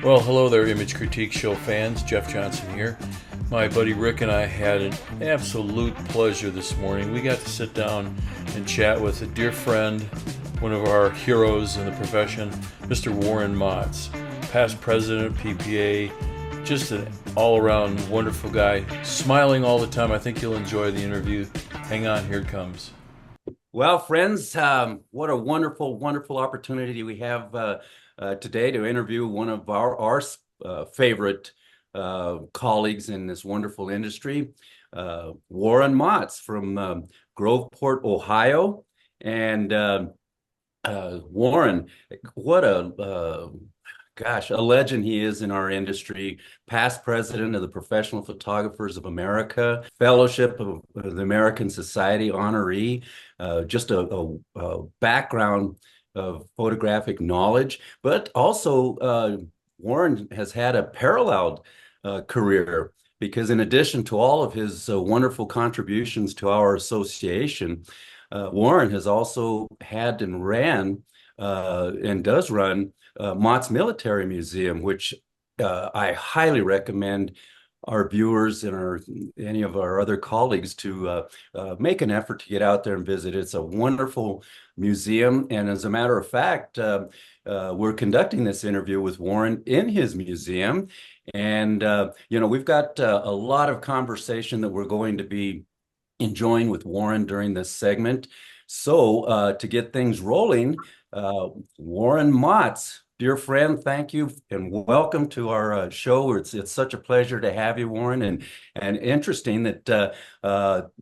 Well, hello there, Image Critique Show fans. Jeff Johnson here. My buddy Rick and I had an absolute pleasure this morning. We got to sit down and chat with a dear friend, one of our heroes in the profession, Mr. Warren Motts, past president of PPA, just an all-around wonderful guy, smiling all the time. I think you'll enjoy the interview. Hang on, here it comes. Well, friends, what a wonderful, wonderful opportunity we have today to interview one of our favorite colleagues in this wonderful industry, Warren Motts from Groveport, Ohio. And Warren, what a legend he is in our industry, past president of the Professional Photographers of America, Fellowship of the American Society honoree, just a background of photographic knowledge, but also Warren has had a paralleled career because in addition to all of his wonderful contributions to our association, Warren has also had and ran and does run Motts Military Museum, which I highly recommend our viewers and any of our other colleagues to make an effort to get out there and visit. It's a wonderful museum, and as a matter of fact, we're conducting this interview with Warren in his museum, and we've got a lot of conversation that we're going to be enjoying with Warren during this segment. So to get things rolling, Warren Motts, dear friend, thank you and welcome to our show. It's such a pleasure to have you, Warren, and interesting that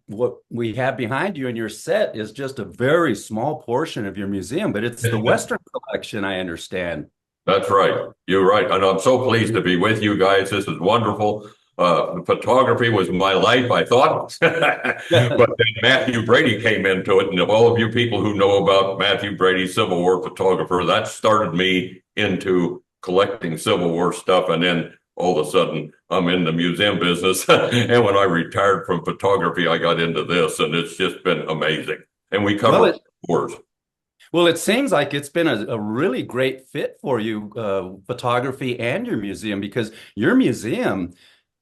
what we have behind you in your set is just a very small portion of your museum, but it's the Western collection, I understand. That's right. You're right. And I'm so pleased to be with you guys. This is wonderful. Photography was my life, I thought. But then Matthew Brady came into it. And all of you people who know about Matthew Brady, Civil War photographer, that started me into collecting Civil War stuff. And then all of a sudden, I'm in the museum business. And when I retired from photography, I got into this. And it's just been amazing. And we cover wars. Well, it seems like it's been a really great fit for you, photography and your museum, because your museum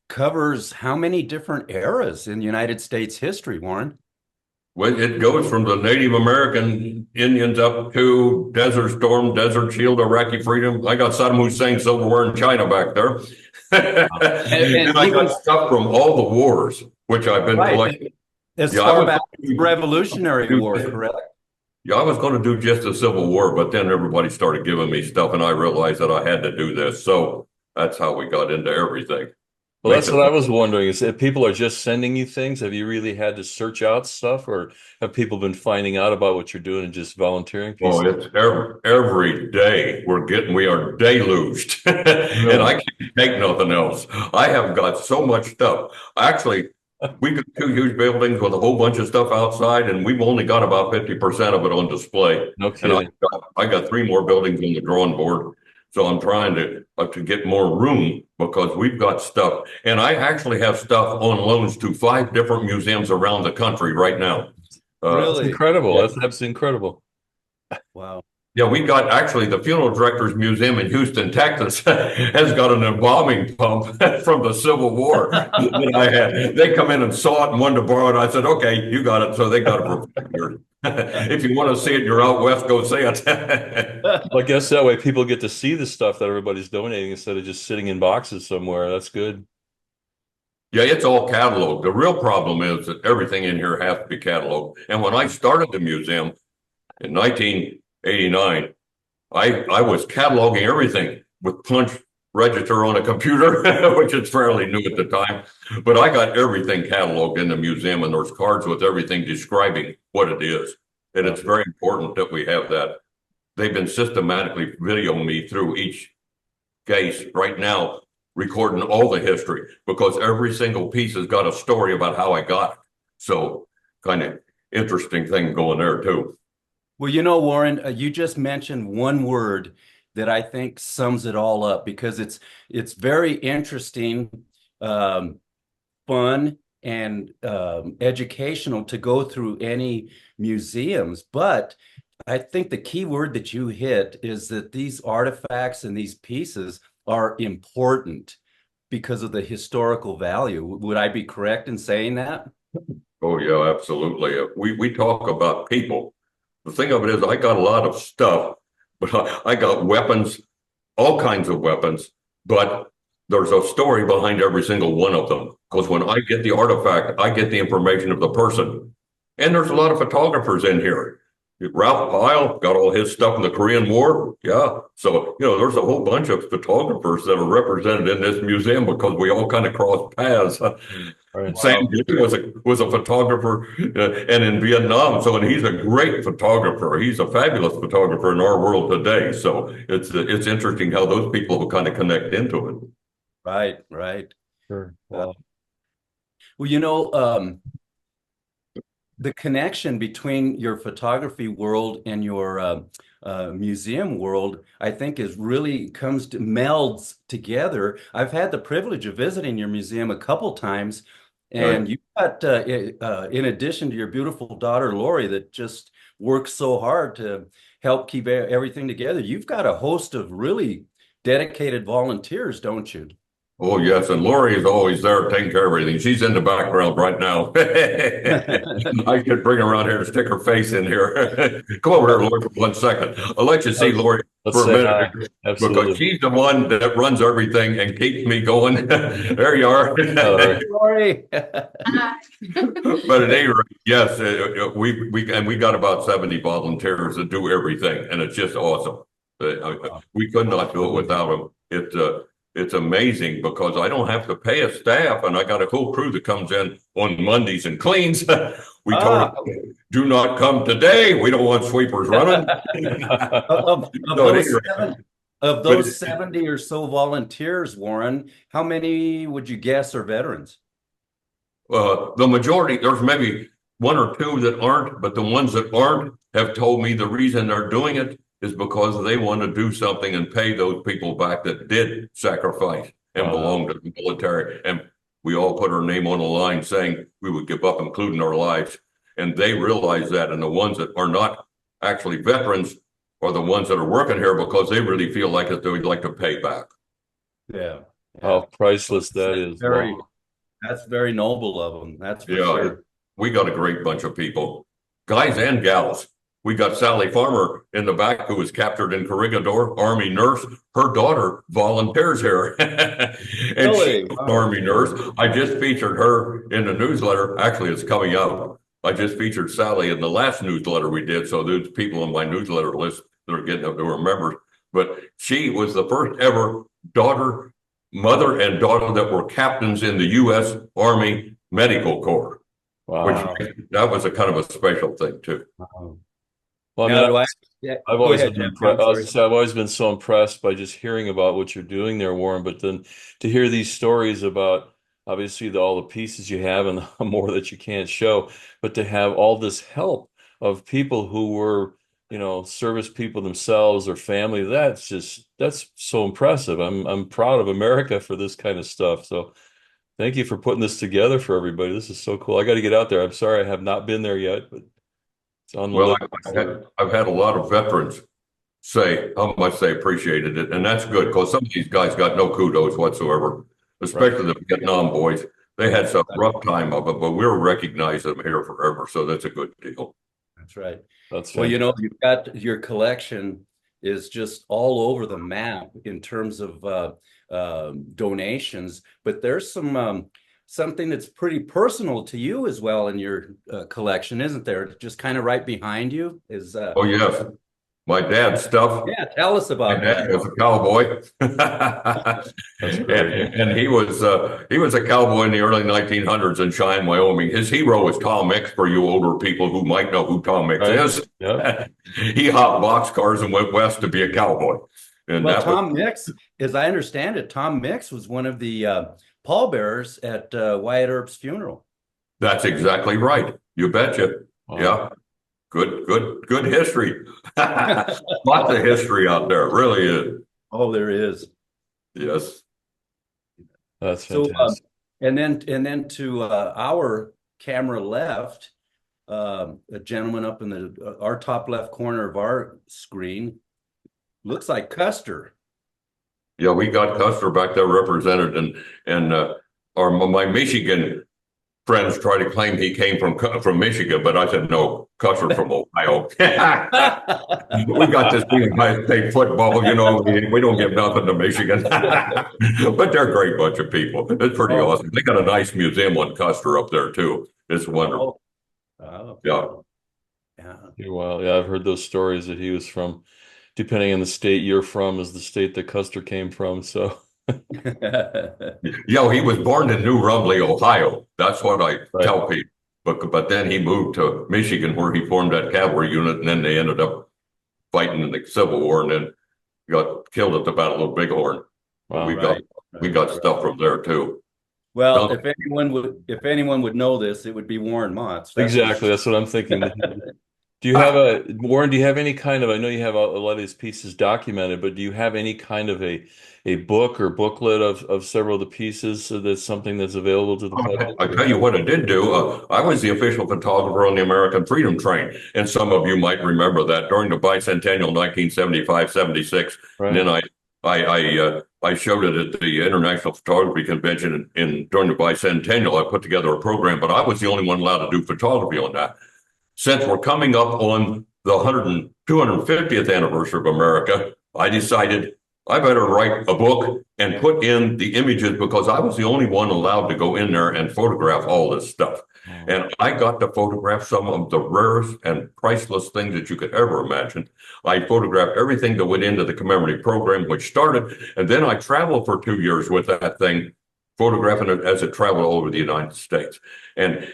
covers how many different eras in United States history, Warren? Well, it goes from the Native American Indians up to Desert Storm, Desert Shield, Iraqi Freedom. I got Saddam Hussein Civil War in China back there. And I got stuff from all the wars, which I've been collecting. As far back as the Revolutionary War, correct? Yeah, I was going to do just the Civil War, but then everybody started giving me stuff, and I realized that I had to do this. So that's how we got into everything. Well, that's what I was wondering, is if people are just sending you things, have you really had to search out stuff, or have people been finding out about what you're doing and just volunteering pieces? Oh, it's every day we are deluged, and I can't take nothing else. I have got so much stuff. Actually, we got two huge buildings with a whole bunch of stuff outside, and we've only got about 50% of it on display. No kidding. And I got three more buildings on the drawing board. So I'm trying to get more room because we've got stuff. And I actually have stuff on loans to 5 different museums around the country right now. Really? That's incredible. Yeah. That's incredible. Wow. Yeah, we got actually the Funeral Directors Museum in Houston, Texas, has got an embalming pump from the Civil War that I had. They come in and saw it and wanted to borrow it. I said, okay, you got it. So they got it for $5. If you want to see it, you're out west, go see it. Well, I guess that way people get to see the stuff that everybody's donating instead of just sitting in boxes somewhere. That's good. Yeah, it's all cataloged. The real problem is that everything in here has to be cataloged. And when I started the museum in 1989, I was cataloging everything with punch register on a computer, which is fairly new at the time. But I got everything cataloged in the museum, and there's cards with everything describing what it is. And it's very important that we have that. They've been systematically videoing me through each case right now, recording all the history, because every single piece has got a story about how I got it. So kind of interesting thing going there too. Well, you know, Warren, you just mentioned one word that I think sums it all up, because it's very interesting, fun, and educational to go through any museums. But I think the key word that you hit is that these artifacts and these pieces are important because of the historical value. Would I be correct in saying that? Oh yeah, absolutely. We talk about people. The thing of it is, I got a lot of stuff, but I got weapons, all kinds of weapons, but there's a story behind every single one of them. Because when I get the artifact, I get the information of the person. And there's a lot of photographers in here. Ralph Pyle got all his stuff in the Korean War. Yeah. So, there's a whole bunch of photographers that are represented in this museum because we all kind of cross paths. Right. Sam Blue was a photographer and in Vietnam. So, and he's a great photographer. He's a fabulous photographer in our world today. So it's interesting how those people will kind of connect into it. Right, right. Sure. Wow. Well, the connection between your photography world and your museum world, I think, is really melds together. I've had the privilege of visiting your museum a couple times, and Right. you've got, in addition to your beautiful daughter Lori, that just works so hard to help keep everything together, you've got a host of really dedicated volunteers, don't you? Oh, yes. And Lori is always there taking care of everything. She's in the background right now. I could bring her around here to stick her face in here. Come over here, Lori, for 1 second. I'll let you see Lori Let's for a say minute hi. because Absolutely. she's the one that runs everything and keeps me going. There you are. Lori. Lori. But at any rate, yes, we got about 70 volunteers that do everything, and it's just awesome. We could not do it without them. It's amazing because I don't have to pay a staff, and I got a whole crew that comes in on Mondays and cleans. We told them, do not come today. We don't want sweepers running. Of So at those any rate, seven, of but those 70 or so volunteers, Warren, how many would you guess are veterans? the majority, there's maybe one or two that aren't, but the ones that aren't have told me the reason they're doing it is because they want to do something and pay those people back that did sacrifice and belong to the military. And we all put our name on the line saying we would give up, including our lives. And they realize that. And the ones that are not actually veterans are the ones that are working here because they really feel like it, they would like to pay back. Yeah. How priceless that That's is. very, Wow. that's very noble of them. That's for Yeah, sure. we got a great bunch of people, guys and gals. We got Sally Farmer in the back who was captured in Corregidor, Army nurse. Her daughter volunteers here. And Really? she's an Army nurse. I just featured her in the newsletter. Actually, it's coming out. I just featured Sally in the last newsletter we did. So there's people on my newsletter list that are getting up, that were members. But she was the first ever mother and daughter that were captains in the U.S. Army Medical Corps. Wow. Which that was a kind of a special thing too. Wow. Well, I Now, mean, I've go always ahead, been Jeff. impressed. I'm sorry. I've always been so impressed by just hearing about what you're doing there, Warren. But then to hear these stories about obviously all the pieces you have and the more that you can't show, but to have all this help of people who were, service people themselves or family, that's so impressive. I'm proud of America for this kind of stuff. So thank you for putting this together for everybody. This is so cool. I got to get out there. I'm sorry I have not been there yet, but it's on the Well, list. I've had a lot of veterans say how much they appreciated it, and that's good because some of these guys got no kudos whatsoever, especially the Vietnam boys. They had some rough time of it, but we'll recognize them here forever, so that's a good deal. That's right. That's Well, fantastic. you've got your collection is just all over the map in terms of donations, but there's something that's pretty personal to you as well in your collection, isn't there? Just kind of right behind you is. Oh yes, my dad's stuff. Yeah, tell us My about dad that. was a cowboy, That's great. and he was a cowboy in the early 1900s in Cheyenne, Wyoming. His hero was Tom Mix, for you older people who might know who Tom Mix Right. is. Yeah. He hopped boxcars and went west to be a cowboy. And Well, that Tom Mix, as I understand it, Tom Mix was one of the pallbearers at Wyatt Earp's funeral. that's exactly right. You betcha. Wow. Yeah. Good history. Lots of history out there. It really is. Oh, there is. Yes. That's So, fantastic. and then to our camera left, a gentleman up in our top left corner of our screen looks like Custer. Yeah, we got Custer back there represented, and our my Michigan friends try to claim he came from Michigan, but I said no, Custer from Ohio. We got this being high state football, we don't give nothing to Michigan, but they're a great bunch of people. It's pretty Oh, awesome. They got a nice museum on Custer up there too. It's wonderful. oh, Yeah. yeah. Well, yeah, I've heard those stories that he was from, depending on the state you're from, is the state that Custer came from. So, Yeah, he was born in New Rumley, Ohio. That's what I right. tell people. But then he moved to Michigan where he formed that cavalry unit, and then they ended up fighting in the Civil War, and then got killed at the Battle of Bighorn. But Wow. we got stuff from there too. Well, No, if anyone would know this, it would be Warren Motts. That's for Exactly. sure. That's what I'm thinking. Do you have Warren, do you have any kind of, I know you have a lot of these pieces documented, but do you have any kind of a book or booklet of several of the pieces so that's something that's available to the public? I tell you what I did do. I was the official photographer on the American Freedom Train, and some of you might remember that during the bicentennial 1975-76. And Right. then I showed it at the International Photography Convention during the bicentennial. I put together a program, but I was the only one allowed to do photography on that. Since we're coming up on the 250th anniversary of America, I decided I better write a book and put in the images because I was the only one allowed to go in there and photograph all this stuff. And I got to photograph some of the rarest and priceless things that you could ever imagine. I photographed everything that went into the commemorative program, which started, and then I traveled for 2 years with that thing, photographing it as it traveled all over the United States. And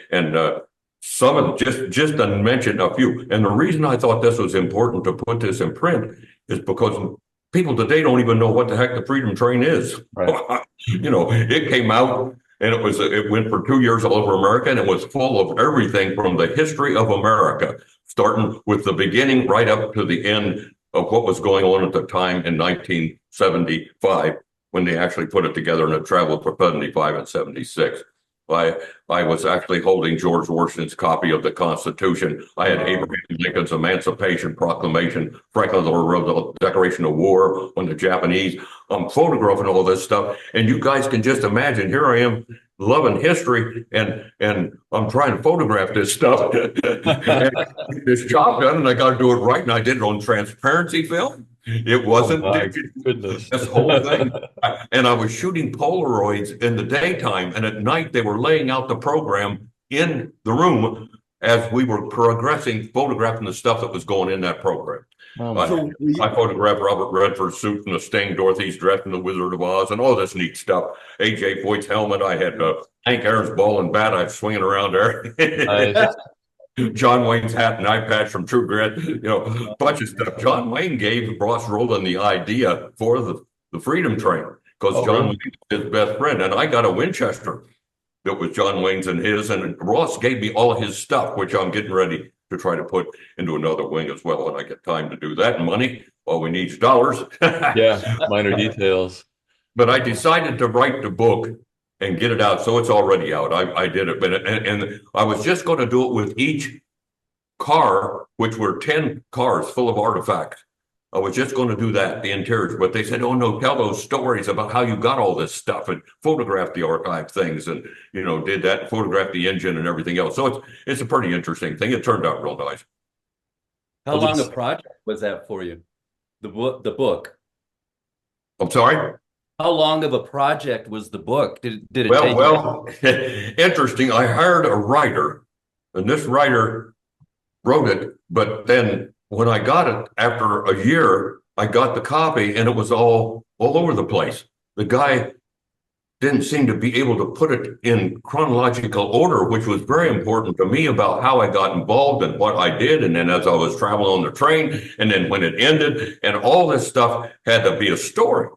some of just to mention a few. And the reason I thought this was important to put this in print is because people today don't even know what the heck the Freedom Train is. Right. It came out and it went for 2 years all over America, and it was full of everything from the history of America, starting with the beginning right up to the end of what was going on at the time in 1975 when they actually put it together, and it traveled for 75 and 76. I was actually holding George Washington's copy of the Constitution. I had Abraham Lincoln's Emancipation Proclamation, Franklin Delano Roosevelt's Declaration of War on the Japanese. I'm photographing all this stuff, and you guys can just imagine. Here I am, loving history, and I'm trying to photograph this stuff, this job done, and I got to do it right. And I did it on transparency film. It wasn't digital. Goodness. This whole thing. And I was shooting Polaroids in the daytime, and at night they were laying out the program in the room as we were progressing, photographing the stuff that was going in that program. I photographed Robert Redford's suit and the stained Dorothy's dressed in the Wizard of Oz and all this neat stuff. A.J. Foyt's helmet. I had Hank Aaron's ball and bat I was swinging around there. Nice. John Wayne's hat and eye patch from True Grit, a bunch of stuff. John Wayne gave Ross Rowland the idea for the Freedom Train because John Wayne was his best friend. And I got a Winchester that was John Wayne's and his, and Ross gave me all his stuff, which I'm getting ready to try to put into another wing as well when I get time to do that. And money, all we need is dollars. Yeah, minor details. But I decided to write the book and get it out. So it's already out. I did it, but and I was just going to do it with each car, which were 10 cars full of artifacts. I was just going to do that, the interiors, but they said, "Oh no, tell those stories about how you got all this stuff and photograph the archive things and did that, photograph the engine and everything else." So it's a pretty interesting thing. It turned out real nice. How long a project was that for you? The book. I'm sorry. How long of a project was the book? Did it take? Well, interesting. I hired a writer, and this writer wrote it, but then when I got it after a year, I got the copy and it was all over the place. The guy didn't seem to be able to put it in chronological order, which was very important to me about how I got involved and what I did. And then as I was traveling on the train, and then when it ended, and all this stuff had to be a story.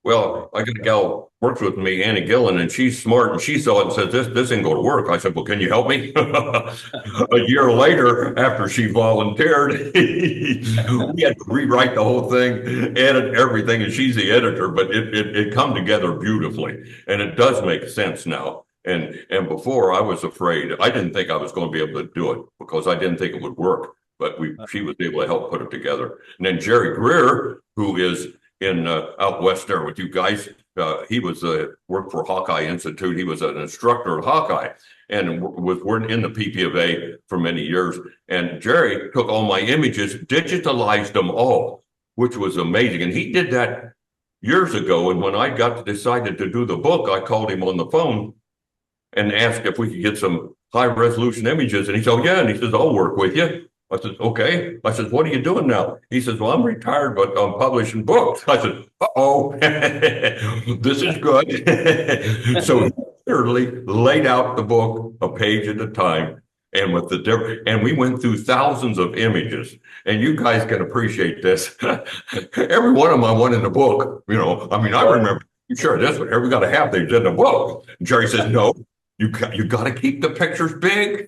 Well, I got a gal works with me, Annie Gillen, and she's smart, and she saw it and said, this ain't going to work. I said, well, can you help me? A year later, after she volunteered, we had to rewrite the whole thing, edit everything, and she's the editor, but it come together beautifully, and it does make sense now. And before, I was afraid. I didn't think I was going to be able to do it because I didn't think it would work, but she was able to help put it together. And then Jerry Greer, who is in out west there with you guys. He was worked for Hawkeye Institute. He was an instructor at Hawkeye and was in the PP of A for many years. And Jerry took all my images, digitalized them all, which was amazing. And he did that years ago. And when I decided to do the book, I called him on the phone and asked if we could get some high resolution images. And he said, "Oh, yeah." And he says, "I'll work with you." I said, "Okay." I said, "What are you doing now?" He says, "Well, I'm retired, but I'm publishing books." I said, "Uh-oh, this is good." So he literally laid out the book a page at a time. And with the different, and we went through thousands of images, and you guys can appreciate this. Every one of them I want in the book. I mean, I remember, sure, that's what we got to have things in the book. And Jerry says, "No, you got to keep the pictures big."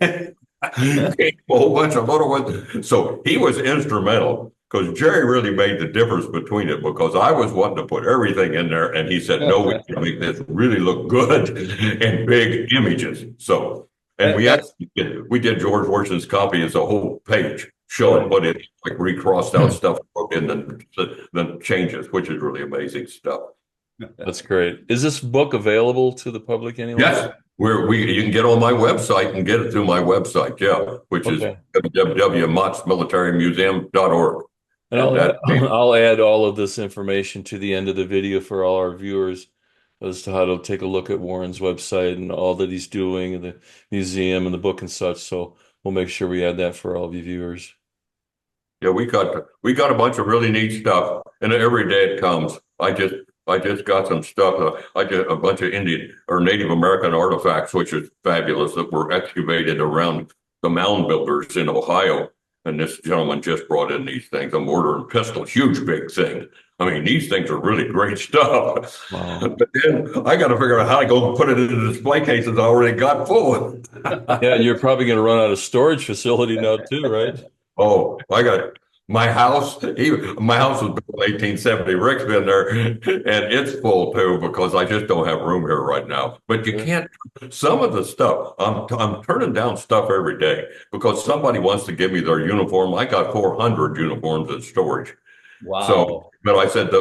A whole bunch of little ones. So he was instrumental because Jerry really made the difference between it, because I was wanting to put everything in there, and he said, "No, we can make this really look good in big images." So, and we did George Washington's copy as a whole page showing what it like, recrossed out stuff and then changes, which is really amazing stuff. That's great. Is this book available to the public anyway? Yes. You can get on my website and get it through my website, which is www.mottsmilitarymuseum.org. And I'll add all of this information to the end of the video for all our viewers as to how to take a look at Warren's website and all that he's doing and the museum and the book and such. So we'll make sure we add that for all of you viewers. Yeah, we got a bunch of really neat stuff, and every day it comes. I just got some stuff. I did a bunch of Indian or Native American artifacts, which is fabulous, that were excavated around the mound builders in Ohio. And this gentleman just brought in these things, a mortar and pestle, huge, big thing. I mean, these things are really great stuff. Wow. But then I got to figure out how to go and put it into display cases I already got full. Yeah, you're probably going to run out of storage facility now too, right? Oh, I got my house. My house was built in 1870. Rick's been there, and it's full too, because I just don't have room here right now. But you can't. Some of the stuff I'm turning down stuff every day because somebody wants to give me their uniform. I got 400 uniforms in storage. Wow. So, but I said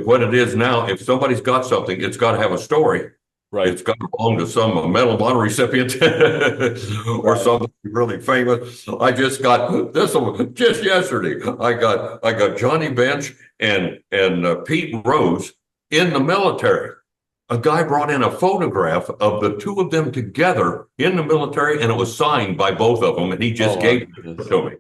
what it is now. If somebody's got something, it's got to have a story. Right. It's got to belong to some Medal of Honor recipient or something really famous. I just got this one just yesterday. I got Johnny Bench and Pete Rose in the military. A guy brought in a photograph of the two of them together in the military, and it was signed by both of them, and he just gave it to me.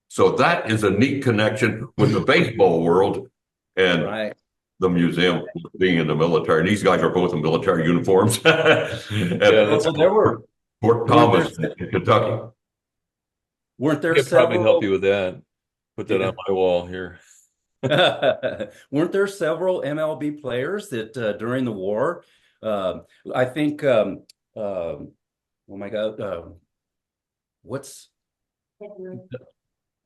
So that is a neat connection with the baseball world and the museum being in the military. And these guys are both in military uniforms. There were Fort Thomas in Kentucky. Weren't there I could probably help you with that. Put that on my wall here. Weren't there several MLB players that during the war, I think, oh my God, what's the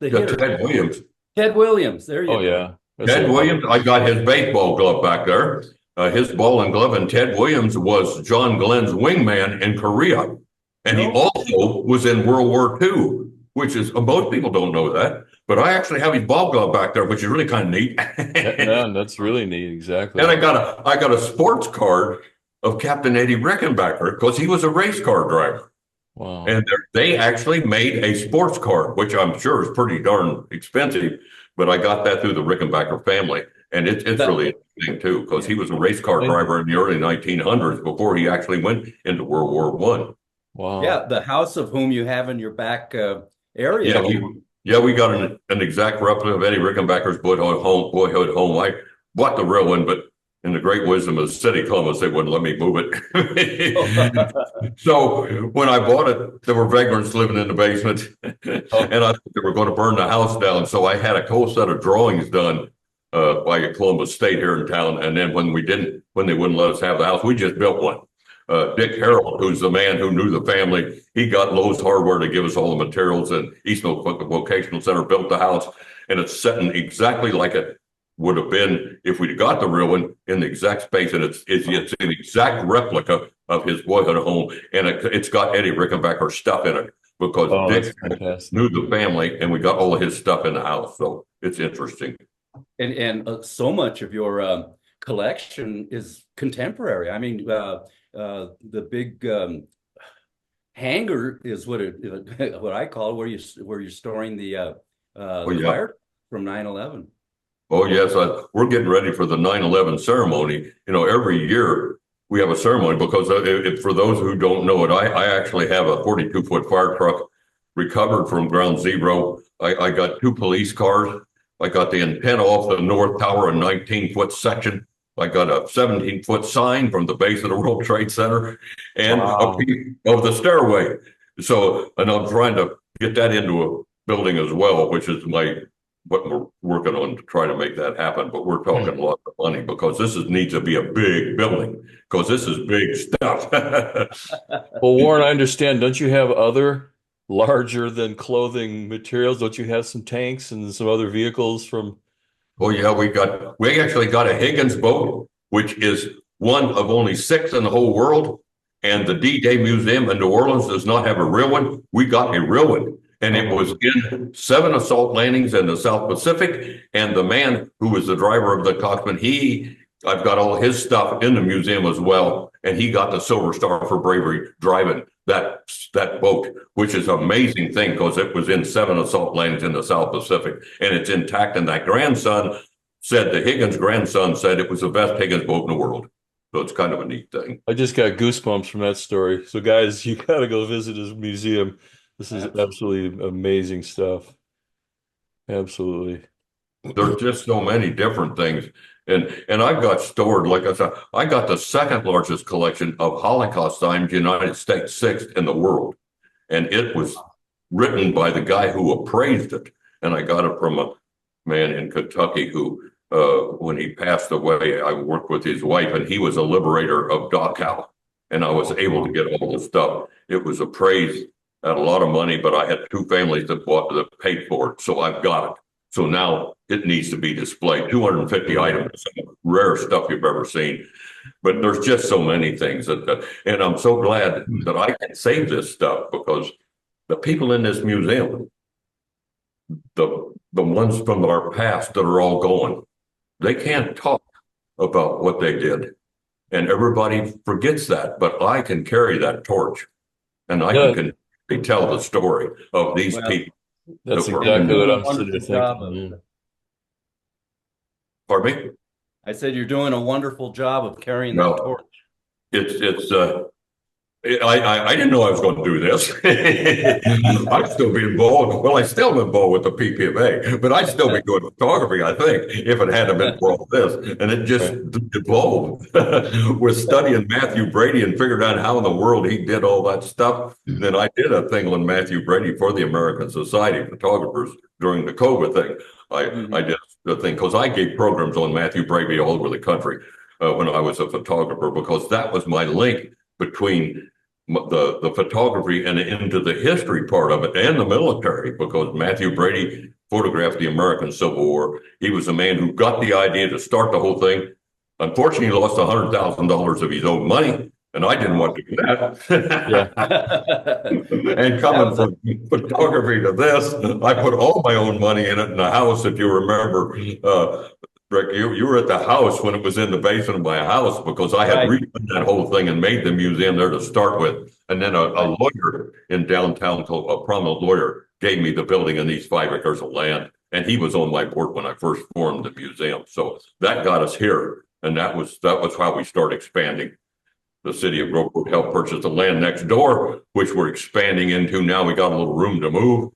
hitter? Ted Williams. Ted Williams. There you go. Oh, yeah. Ted Williams, I got his baseball glove back there. His ball and glove, and Ted Williams was John Glenn's wingman in Korea. And he also was in World War II, which is, most people don't know that. But I actually have his ball glove back there, which is really kind of neat. Yeah, that's really neat. Exactly. And I got a sports card of Captain Eddie Rickenbacker, because he was a race car driver. Wow. And they actually made a sports car, which I'm sure is pretty darn expensive. But I got that through the Rickenbacker family. And it's really interesting, too, because he was a race car driver in the early 1900s before he actually went into World War I. Wow. Yeah, the house of whom you have in your back area. Yeah, we got an exact replica of Eddie Rickenbacker's boyhood home. I bought the real one, but in the great wisdom of the city, Columbus, they wouldn't let me move it. So when I bought it, there were vagrants living in the basement, and I thought they were going to burn the house down. So I had a whole set of drawings done by Columbus State here in town. And then when they wouldn't let us have the house, we just built one. Dick Harold, who's the man who knew the family, he got Lowe's Hardware to give us all the materials, and East Norfolk Vocational Center built the house, and it's setting exactly like it would have been if we'd got the real one, in the exact space, and it's an exact replica of his boyhood home, and it's got Eddie Rickenbacker stuff in it, because Dick knew the family, and we got all of his stuff in the house, so it's interesting. And so much of your collection is contemporary. I mean, the big hangar is what I call where you're storing Oh, the yeah. fire from 9/11. Oh, yes. We're getting ready for the 9/11 ceremony. You know, every year we have a ceremony because for those who don't know it, I actually have a 42-foot fire truck recovered from ground zero. I got two police cars. I got the antenna off the North Tower, a 19-foot section. I got a 17-foot sign from the base of the World Trade Center and a Wow. piece of the stairway. So, and I'm trying to get that into a building as well, which is what we're working on to try to make that happen. But we're talking lots of money because needs to be a big building because this is big stuff. Well, Warren, I understand. Don't you have other larger than clothing materials? Don't you have some tanks and some other vehicles from? Oh yeah, we actually got a Higgins boat, which is one of only six in the whole world. And the D-Day Museum in New Orleans does not have a real one. We got a real one. And it was in 7 assault landings in the South Pacific. And the man who was the driver of the coxswain, I've got all his stuff in the museum as well. And he got the Silver Star for bravery driving that boat, which is an amazing thing because it was in 7 assault landings in the South Pacific and it's intact. And the Higgins grandson said it was the best Higgins boat in the world. So it's kind of a neat thing. I just got goosebumps from that story. So, guys, you got to go visit his museum. This is absolutely amazing stuff. Absolutely. There's just so many different things. And I've got stored, like I said, I got the second largest collection of Holocaust signs, United States, sixth in the world. And it was written by the guy who appraised it. And I got it from a man in Kentucky who, when he passed away, I worked with his wife, and he was a liberator of Dachau. And I was able to get all the stuff. It was appraised at a lot of money, but I had two families that paid for it. So I've got it. So now it needs to be displayed. 250 items, rare stuff you've ever seen. But there's just so many things and I'm so glad that I can save this stuff because the people in this museum, the ones from our past that are all gone, they can't talk about what they did. And everybody forgets that, but I can carry that torch and I Yeah, can tell the story of these people. that's that were- exactly what I'm sitting Wonderful there job thinking. of- Pardon me? I said you're doing a wonderful job of carrying No. that torch. It's I didn't know I was going to do this. I'd still be involved. Well, I still am involved with the PPMA, but I'd still be doing photography, I think, if it hadn't been for all this. And it just evolved with studying Matthew Brady and figured out how in the world he did all that stuff. Then I did a thing on Matthew Brady for the American Society of Photographers during the COVID thing. I did the thing because I gave programs on Matthew Brady all over the country when I was a photographer, because that was my link between the photography and into the history part of it and the military, because Matthew Brady photographed the American Civil War. He was the man who got the idea to start the whole thing. Unfortunately, he lost $100,000 of his own money, and I didn't want to do that. And coming from photography to this, I put all my own money in it in the house, if you remember. Rick, you were at the house when it was in the basement of my house, because I had redone that whole thing and made the museum there to start with. And then a lawyer in downtown, a prominent lawyer, gave me the building and these 5 acres of land. And he was on my board when I first formed the museum. So that got us here. And that was how we started expanding. The city of Groveport helped purchase the land next door, which we're expanding into now. We got a little room to move.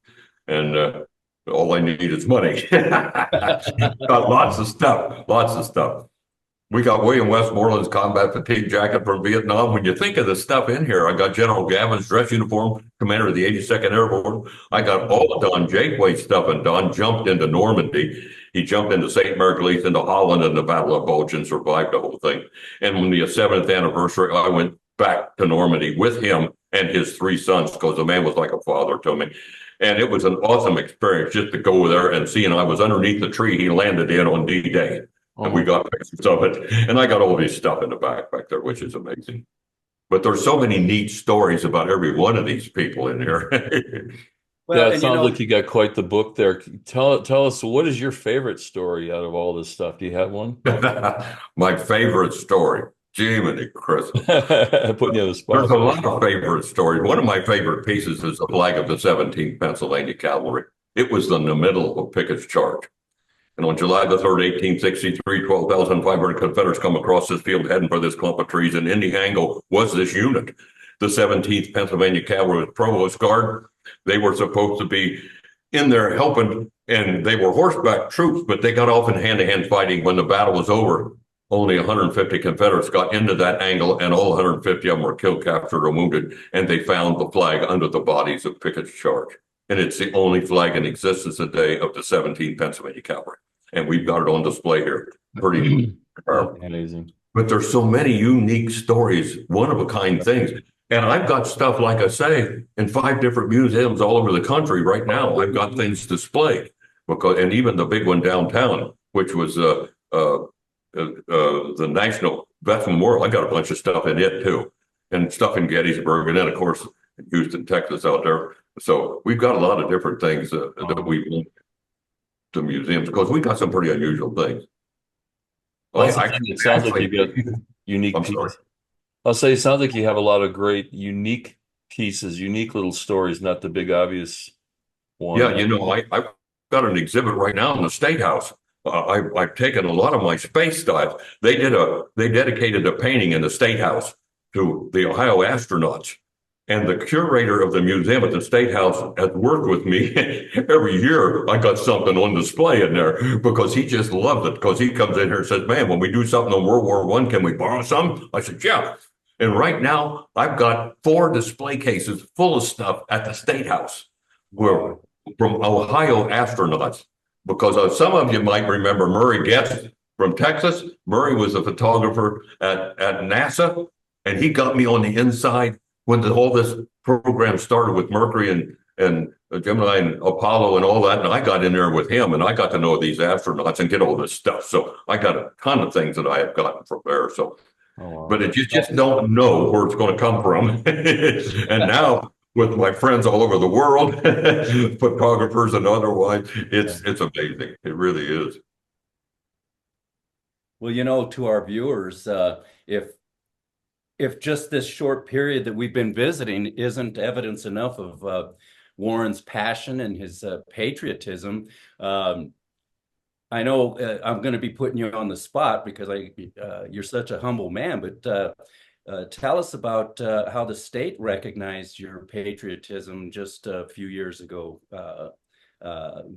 And all I need is money. Got lots of stuff. We got William Westmoreland's combat fatigue jacket from Vietnam. When you think of the stuff in here, I got General Gavin's dress uniform, commander of the 82nd Airborne. I got all the Don Jakeway stuff, and Don jumped into Normandy. He jumped into St. Marguerite, into Holland in the Battle of Bulge, and survived the whole thing. And when the 7th anniversary, I went back to Normandy with him and his 3 sons, because the man was like a father to me. And it was an awesome experience just to go there and see. And I was underneath the tree he landed in on D-Day. And we got pictures of it. And I got all this stuff in the back there, which is amazing. But there's so many neat stories about every one of these people in here. Yeah, Well, it and you sounds know, like you got quite the book there. Tell us, what is your favorite story out of all this stuff? Do you have one? My favorite story, Jiminy Christmas. Putting you on the There's spot a there. lot of favorite stories. One of my favorite pieces is the flag of the 17th Pennsylvania Cavalry. It was in the middle of Pickett's charge. And on July the 3rd, 1863, 12,500 Confederates come across this field heading for this clump of trees. And in the angle was this unit, the 17th Pennsylvania Cavalry with Provost Guard. They were supposed to be in there helping, and they were horseback troops, but they got off in hand-to-hand fighting. When the battle was over, only 150 Confederates got into that angle, and all 150 of them were killed, captured, or wounded. And they found the flag under the bodies of Pickett's charge. And it's the only flag in existence today of the 17th Pennsylvania Cavalry. And we've got it on display here. Pretty Amazing. but there's so many unique stories, one of a kind things. And I've got stuff, like I say, in 5 different museums all over the country right now. I've got things displayed because, and even the big one downtown, which was the National Vets Memorial. I got a bunch of stuff in it too, and stuff in Gettysburg, and then of course in Houston, Texas, out there. So we've got a lot of different things that we want to museums because we got some pretty unusual things. Well, it sounds like you got unique I'm sorry. pieces. I'll say it sounds like you have a lot of great unique pieces, unique little stories, not the big obvious one. Yeah, I've got an exhibit right now in the State House. I've taken a lot of my space stuff. They dedicated a painting in the State House to the Ohio astronauts. And the curator of the museum at the State House has worked with me every year. I got something on display in there because he just loved it. Because he comes in here and says, "Man, when we do something on World War I, can we borrow some?" I said, "Yeah." And right now, I've got 4 display cases full of stuff at the State House where from Ohio astronauts. Because some of you might remember Murray Getz from Texas. Murray was a photographer at NASA, and he got me on the inside when all this program started with Mercury and Gemini and Apollo and all that. And I got in there with him, and I got to know these astronauts and get all this stuff. So I got a ton of things that I have gotten from there. So, but you just don't know where it's going to come from. And now with my friends all over the world, photographers and otherwise, it's amazing. It really is. well, you know, to our viewers, if just this short period that we've been visiting isn't evidence enough of Warren's passion and his patriotism, I know I'm going to be putting you on the spot because you're such a humble man, but tell us about how the state recognized your patriotism just a few years ago.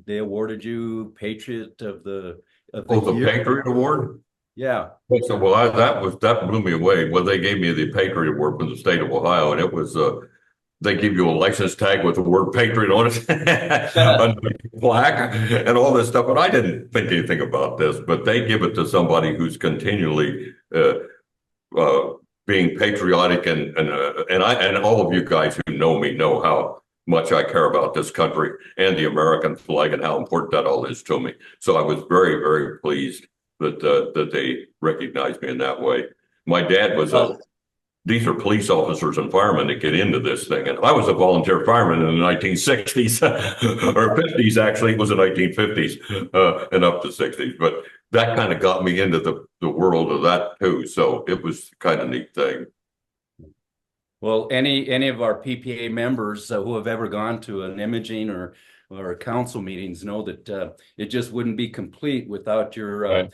They awarded you Patriot of the Year. Patriot Award? Yeah. So, well, that blew me away. Well, they gave me the Patriot Award from the state of Ohio, and it was they give you a license tag with the word Patriot on it, on the plaque, and all this stuff. But I didn't think anything about this. But they give it to somebody who's continually being patriotic, and all of you guys who know me know how much I care about this country and the American flag and how important that all is to me. So I was very, very pleased that they recognized me in that way. My dad was these are police officers and firemen that get into this thing. And I was a volunteer fireman in the 1960s or 50s, actually. It was the 1950s and up to 60s. But that kind of got me into the world of that too. So it was kind of a neat thing. Well, any of our PPA members who have ever gone to an imaging or council meetings know that it just wouldn't be complete without your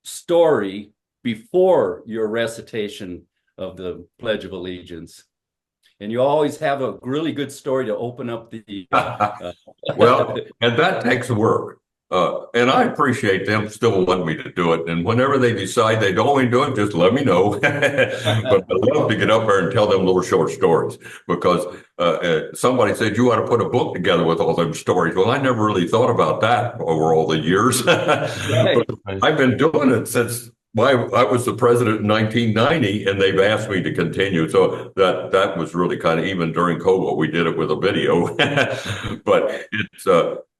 story before your recitation of the Pledge of Allegiance. And you always have a really good story to open up the well, and that takes work. And I appreciate them still wanting me to do it. And whenever they decide they don't want to do it, just let me know. But I love to get up there and tell them little short stories because somebody said you ought to put a book together with all them stories. Well, I never really thought about that over all the years. But I've been doing it since I was the president in 1990, and they've asked me to continue. So that was really kind of, even during COVID, we did it with a video. But it's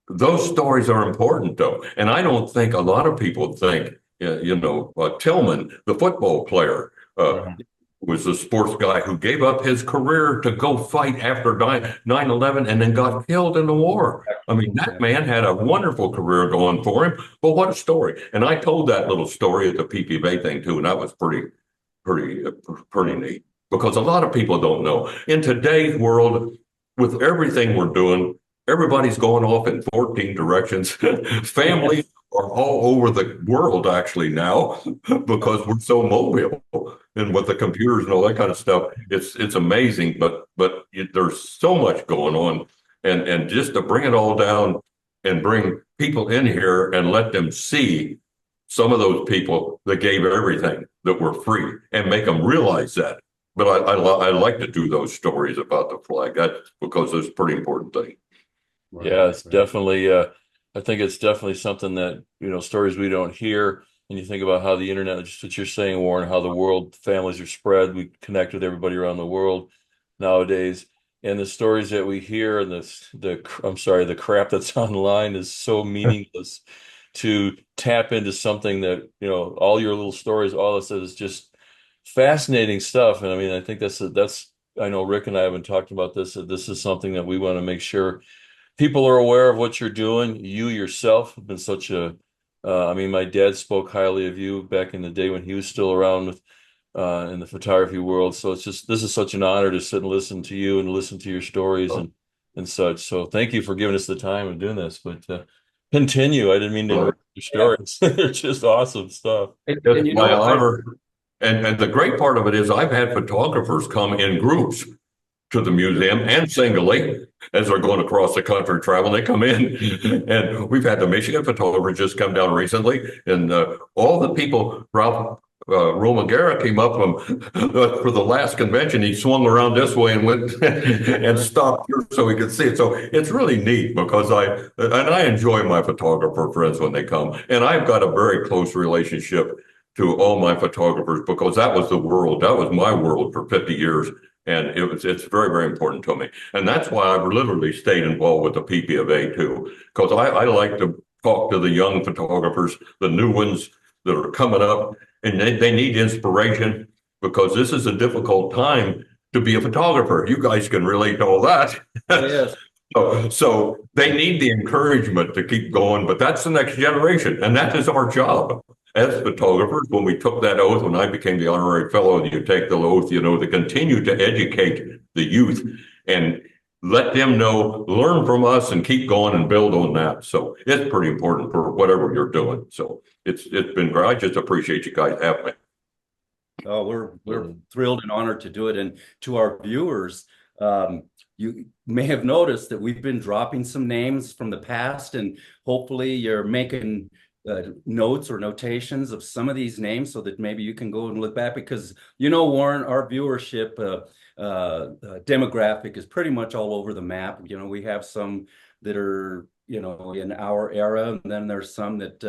those stories are important, though. And I don't think a lot of people think, Tillman, the football player, was a sports guy who gave up his career to go fight after 9/11 and then got killed in the war. I mean, that man had a wonderful career going for him, but what a story. And I told that little story at the PPA thing too, and that was pretty neat because a lot of people don't know. In today's world, with everything we're doing, everybody's going off in 14 directions. Families are all over the world actually now because we're so mobile and with the computers and all that kind of stuff. It's amazing, but there's so much going on, and just to bring it all down and bring people in here and let them see some of those people that gave everything that were free and make them realize that. But I like to do those stories about the flag. That's because it's a pretty important thing. Right, Yeah, it's right. definitely, I think it's definitely something that, stories we don't hear. And you think about how the internet, just what you're saying, Warren, how the world families are spread. We connect with everybody around the world nowadays. And the stories that we hear and the crap that's online is so meaningless to tap into something that, all your little stories, all it says is just fascinating stuff. And I mean, I think I know Rick and I have been talking about this, that this is something that we want to make sure people are aware of what you're doing. You yourself have been such I mean, my dad spoke highly of you back in the day when he was still around in the photography world. So this is such an honor to sit and listen to you and listen to your stories and such. So thank you for giving us the time of doing this, but continue. I didn't mean to interrupt your stories. They're just awesome stuff. And It's you know my what? honor. And the great part of it is I've had photographers come in groups to the museum and singly as they're going across the country traveling. They come in, and we've had the Michigan photographer just come down recently, and all the people, Ralph Romagera came up for the last convention. He swung around this way and went and stopped here so he could see it. So it's really neat because I enjoy my photographer friends when they come, and I've got a very close relationship to all my photographers because that was my world for 50 years. And it's very, very important to me. And that's why I've literally stayed involved with the PP of A too, because I like to talk to the young photographers, the new ones that are coming up, and they need inspiration because this is a difficult time to be a photographer. You guys can relate to all that. Yes. So they need the encouragement to keep going, but that's the next generation, and that is our job as photographers. When we took that oath, when I became the honorary fellow, you take the oath, to continue to educate the youth and let them know, learn from us, and keep going and build on that. So it's pretty important for whatever you're doing. So it's been great. I just appreciate you guys having me. Oh, we're thrilled and honored to do it. And to our viewers, you may have noticed that we've been dropping some names from the past, and hopefully you're making notes or notations of some of these names so that maybe you can go and look back, because Warren, our viewership demographic is pretty much all over the map. We have some that are in our era, and then there's some that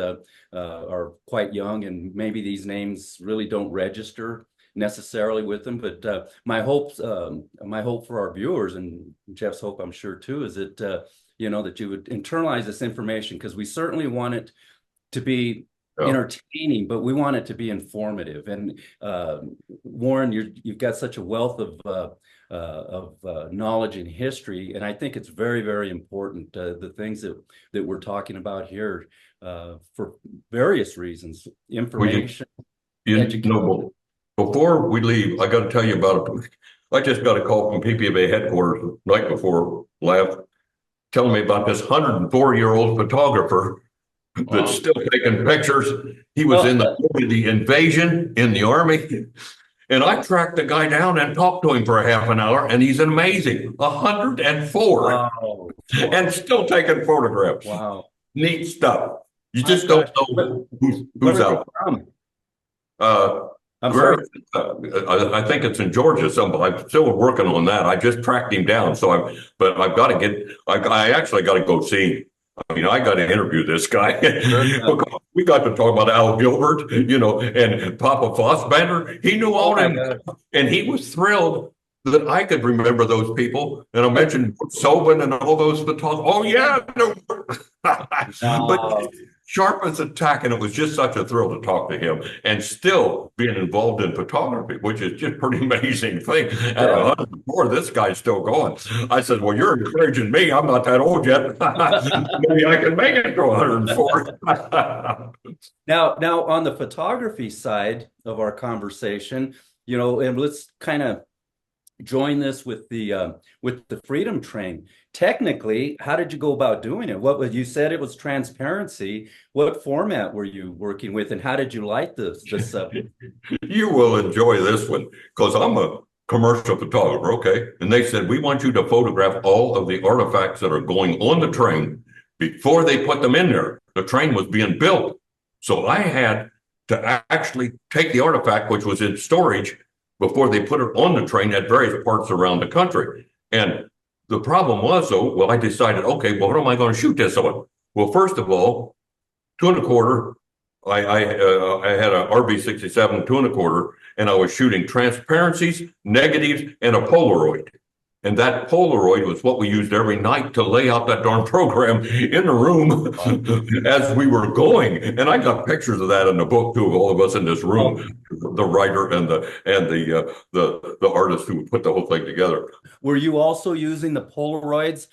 are quite young, and maybe these names really don't register necessarily with them. But my hope for our viewers, and Jeff's hope, I'm sure too, is that that you would internalize this information, because we certainly want it to be entertaining, but we want it to be informative. And Warren, you've got such a wealth of knowledge and history, and I think it's very, very important, the things that we're talking about here, for various reasons, information, education. Before we leave, I got to tell you about it. I just got a call from PPA headquarters night before last, telling me about this 104-year-old photographer that's still taking pictures. He was in the invasion in the Army. And I tracked the guy down and talked to him for a half an hour, and he's amazing. 104. Wow. And still taking photographs. Wow. Neat stuff. You just don't know who's out. I'm sorry. I think it's in Georgia. I'm still working on that. I just tracked him down. But I've got to I actually got to go see him. I mean, I got to interview this guy. We got to talk about Al Gilbert, and Papa Fossbender. He knew all them, and he was thrilled that I could remember those people. And I mentioned Sobin and all those photographers. Oh yeah, no. sharp as a tack, and it was just such a thrill to talk to him and still being involved in photography, which is just pretty amazing thing. At 104, this guy's still going. I said, well, you're encouraging me. I'm not that old yet. Maybe I can make it to 104. Now on the photography side of our conversation, and let's kind of join this with the Freedom Train. Technically, how did you go about doing it? What you said it was transparency. What format were you working with, and how did you light the subject? You will enjoy this one because I'm a commercial photographer, okay? And they said, we want you to photograph all of the artifacts that are going on the train before they put them in there. The train was being built. So I had to actually take the artifact, which was in storage, before they put it on the train at various parts around the country. And the problem was, though, well, I decided, okay, well, what am I going to shoot this on? Well, first of all, 2 1/4, I had a RB67 2 1/4, and I was shooting transparencies, negatives, and a Polaroid. And that Polaroid was what we used every night to lay out that darn program in the room as we were going. And I got pictures of that in the book too, of all of us in this room, the writer and the artist who put the whole thing together. Were you also using the Polaroids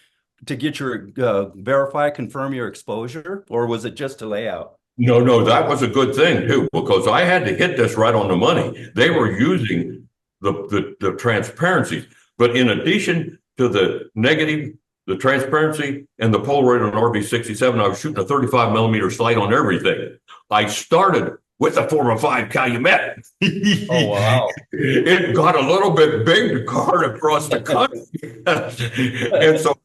to get your confirm your exposure, or was it just a layout? No, that was a good thing too, because I had to hit this right on the money. They were using the transparencies. But in addition to the negative, the transparency, and the Polaroid on RB67, I was shooting a 35 millimeter slide on everything. I started with a 405 Calumet. Oh, wow. It got a little bit big to cart across the country. And so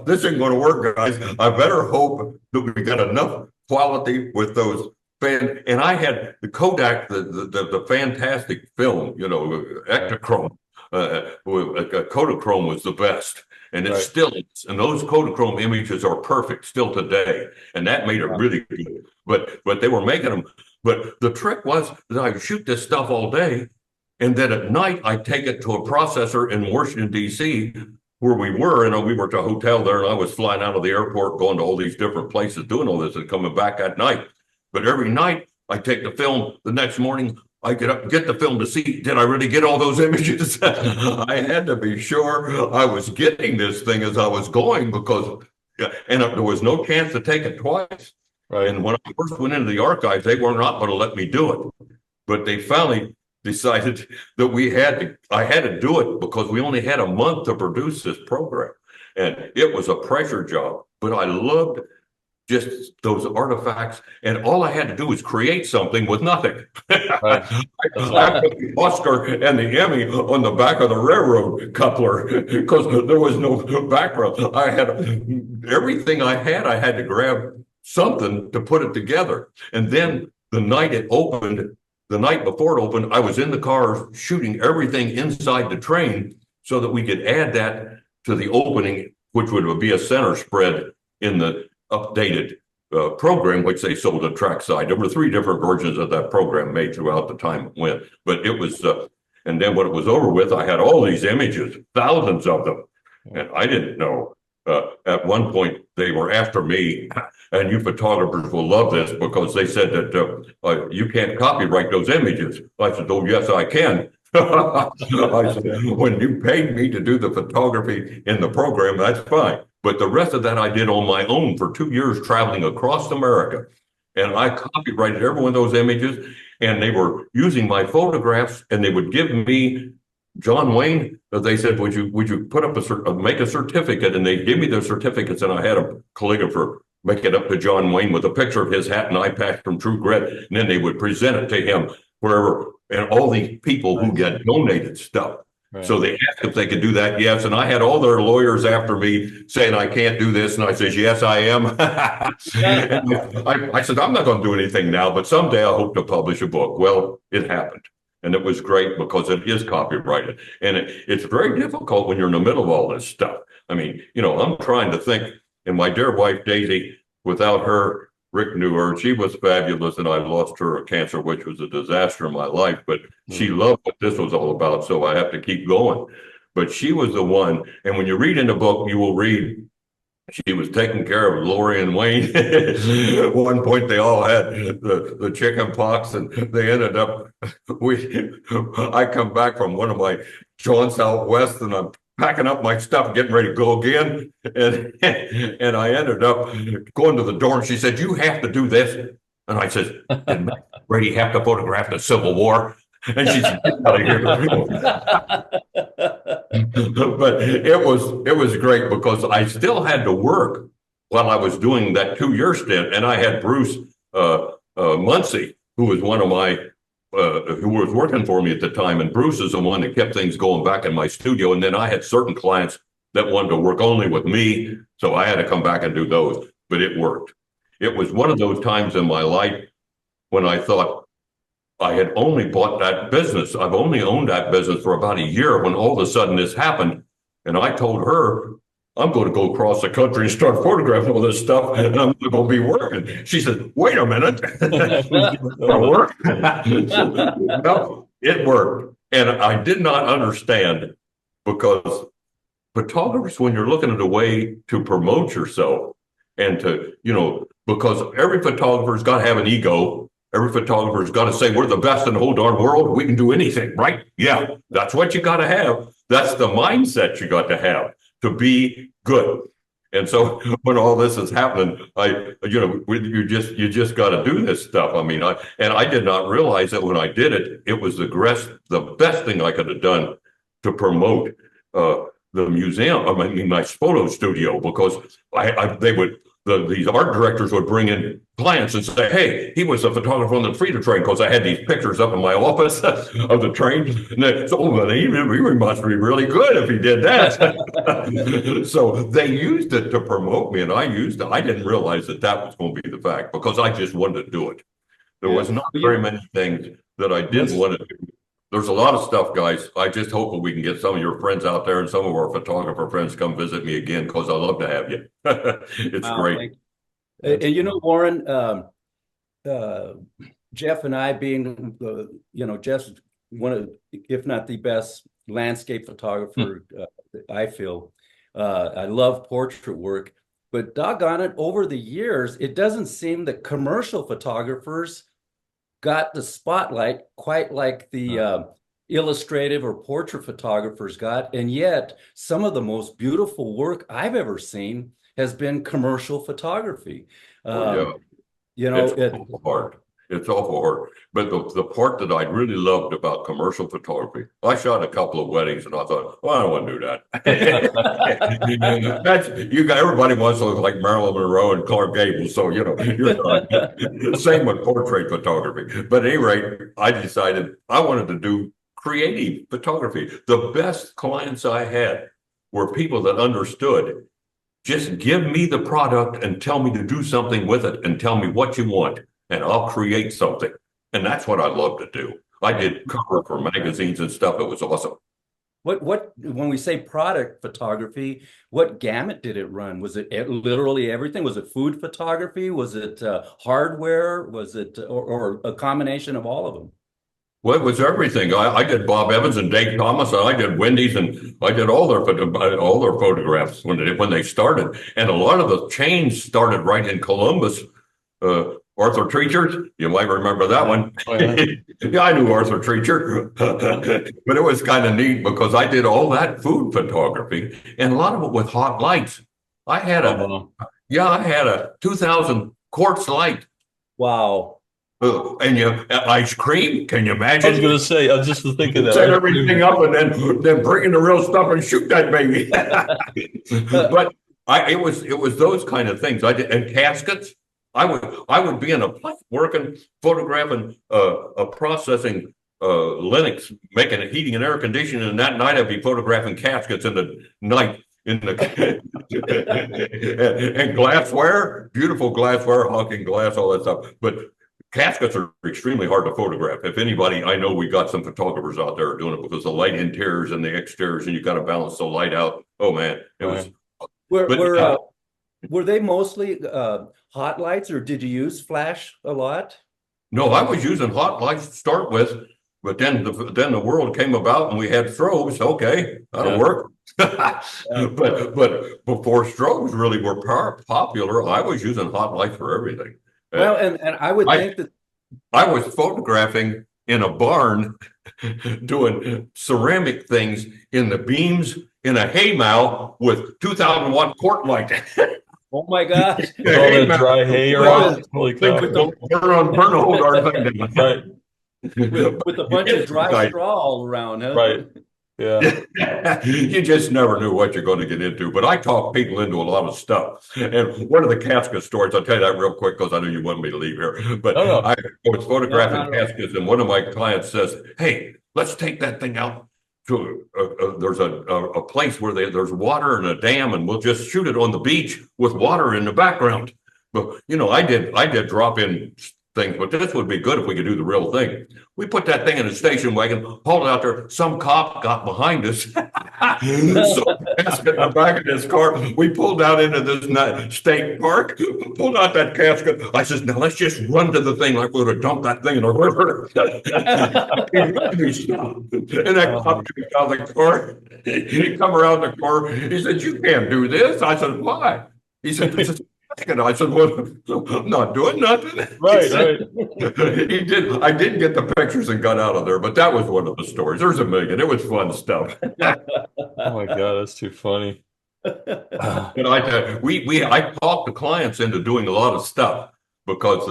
this ain't going to work, guys. I better hope that we got enough quality with those. And I had the Kodak, the fantastic film, Ektachrome. Kodachrome was the best, and it still is. And those Kodachrome images are perfect still today, and that made it really good. But they were making them. But the trick was that I would shoot this stuff all day, and then at night I'd take it to a processor in Washington D.C. where we were, and we were at a hotel there, and I was flying out of the airport, going to all these different places, doing all this, and coming back at night. But every night I take the film. The next morning I get up, get the film to see, did I really get all those images? I had to be sure I was getting this thing as I was going, because, and there was no chance to take it twice. Right. And when I first went into the archives, they were not going to let me do it. But they finally decided that I had to do it, because we only had a month to produce this program. And it was a pressure job, but I loved just those artifacts, and all I had to do was create something with nothing. Right. I put the Oscar and the Emmy on the back of the railroad coupler because there was no background. I had everything I had to grab something to put it together. And then the night before it opened, I was in the car shooting everything inside the train so that we could add that to the opening, which would be a center spread in the updated program, which they sold at Trackside. There were 3 different versions of that program made throughout the time it went. But it was, and then when it was over with, I had all these images, thousands of them. And I didn't know. At one point, they were after me, and you photographers will love this, because they said that you can't copyright those images. I said, oh, yes, I can. I said, when you paid me to do the photography in the program, that's fine. But the rest of that I did on my own for 2 years, traveling across America. And I copyrighted every one of those images, and they were using my photographs, and they would give me John Wayne. They said, would you put up make a certificate? And they give me their certificates, and I had a calligrapher make it up to John Wayne with a picture of his hat and eye patch from True Grit. And then they would present it to him wherever, and all these people who get donated stuff. Right. So they asked if they could do that. Yes. And I had all their lawyers after me saying, I can't do this. And I said, yes, I am. I said, I'm not going to do anything now, but someday I hope to publish a book. Well, it happened. And it was great, because it is copyrighted. And it's very difficult when you're in the middle of all this stuff. I mean, I'm trying to think, and my dear wife, Daisy, without her, Rick knew her, and she was fabulous, and I lost her of cancer, which was a disaster in my life, but she loved what this was all about, so I have to keep going. But she was the one, and when you read in the book, you will read She was taking care of Lori and Wayne. At one point, they all had the chicken pox, and they ended up. I come back from one of my jaunts out west, and I'm packing up my stuff, getting ready to go again, and I ended up going to the door, and she said, "You have to do this," and I said, "Did Brady have to photograph the Civil War?" And she said, "Get out of here." But it was great because I still had to work while I was doing that 2 year stint, and I had Bruce Muncie, who was one of my who was working for me at the time, and Bruce is the one that kept things going back in my studio. And then I had certain clients that wanted to work only with me, so I had to come back and do those. But it worked. It was one of those times in my life when I thought, I had only bought that business. I've only owned that business for about a year when all of a sudden this happened. And I told her, I'm going to go across the country and start photographing all this stuff, and I'm going to be working. She said, wait a minute. Work? No, it worked. And I did not understand, because photographers, when you're looking at a way to promote yourself and to, because every photographer's got to have an ego. Every photographer's got to say, we're the best in the whole darn world. We can do anything, right? Yeah, that's what you got to have. That's the mindset you got to have to be good. And so when all this is happening, you just got to do this stuff. I mean, I did not realize that when I did it, it was the best thing I could have done to promote the museum. I mean, my photo studio, because these art directors would bring in clients and say, hey, he was a photographer on the feeder train, because I had these pictures up in my office of the train. And they said, oh, he must be really good if he did that. So they used it to promote me, and I used it. I didn't realize that was going to be the fact, because I just wanted to do it. There was not very many things that I didn't want to do. There's a lot of stuff, guys. I just hope that we can get some of your friends out there and some of our photographer friends come visit me again, because I love to have you. It's great. And Warren, Jeff and I being, Jeff's one of, if not the best landscape photographer, I feel. I love portrait work, but doggone it, over the years, it doesn't seem that commercial photographers got the spotlight quite like the illustrative or portrait photographers got. And yet some of the most beautiful work I've ever seen has been commercial photography. It's awful hard. It's awful hard. But the part that I really loved about commercial photography, I shot a couple of weddings, and I thought, well, I don't want to do that. Everybody wants to look like Marilyn Monroe and Clark Gable. So, you're same with portrait photography. But at any rate, I decided I wanted to do creative photography. The best clients I had were people that understood. Just give me the product and tell me to do something with it, and tell me what you want, and I'll create something. And that's what I love to do. I did cover for magazines and stuff. It was awesome. When we say product photography, what gamut did it run? Was it literally everything? Was it food photography? Was it hardware? Was it or a combination of all of them? Well, it was everything. I did Bob Evans and Dave Thomas, and I did Wendy's, and I did all their photographs when they started. And a lot of the chains started right in Columbus. Arthur Treacher, you might remember that one. Oh, yeah. Yeah, I knew Arthur Treacher. But it was kind of neat because I did all that food photography, and a lot of it with hot lights. I had a 2000 quartz light. Wow. And ice cream, can you imagine? I was going to say, I was just thinking that. Set everything up and then bring in the real stuff and shoot that baby. But it was those kind of things. I did, and caskets. I would be in a plant working, photographing, processing Linux, making heating and air conditioning, and that night I'd be photographing caskets in the night. And glassware, beautiful glassware, honking glass, all that stuff. But caskets are extremely hard to photograph. If anybody, I know we got some photographers out there doing it, because the light interiors and the exteriors, and you got to balance the light out. Oh man, it was. Were they mostly hot lights, or did you use flash a lot? No, I was using hot lights to start with, But then the world came about and we had strobes. Okay, that'll work. But before strobes really were popular, I was using hot lights for everything. Well, and I would think that I was photographing in a barn doing ceramic things in the beams in a haymow with 2,000-watt court light. oh my gosh, All that dry hay around. Holy cow. Burn the whole darn thing down. Right. with a bunch of dry straw all around, huh? Right. Yeah. You just never knew what you're going to get into. But I talk people into a lot of stuff. And one of the casket stories, I'll tell you that real quick because I know you want me to leave here. But I was photographing caskets, and one of my clients says, "Hey, let's take that thing out to there's a place where there's water and a dam, and we'll just shoot it on the beach with water in the background." But I did drop in things, but this would be good if we could do the real thing. We put that thing in a station wagon, hauled it out there. Some cop got behind us. So casket in the back of this car. We pulled out into this state park, pulled out that casket. I says, "Now let's just run to the thing like we would have dumped that thing in the river." And that cop jumped out of the car. He come around the car. He said, "You can't do this." I said, "Why?" He said, and I said, "Well, I'm not doing nothing." Right. He did. I did get the pictures and got out of there, but that was one of the stories. There's a million. It was fun stuff. Oh my God, that's too funny. But I talk the clients into doing a lot of stuff because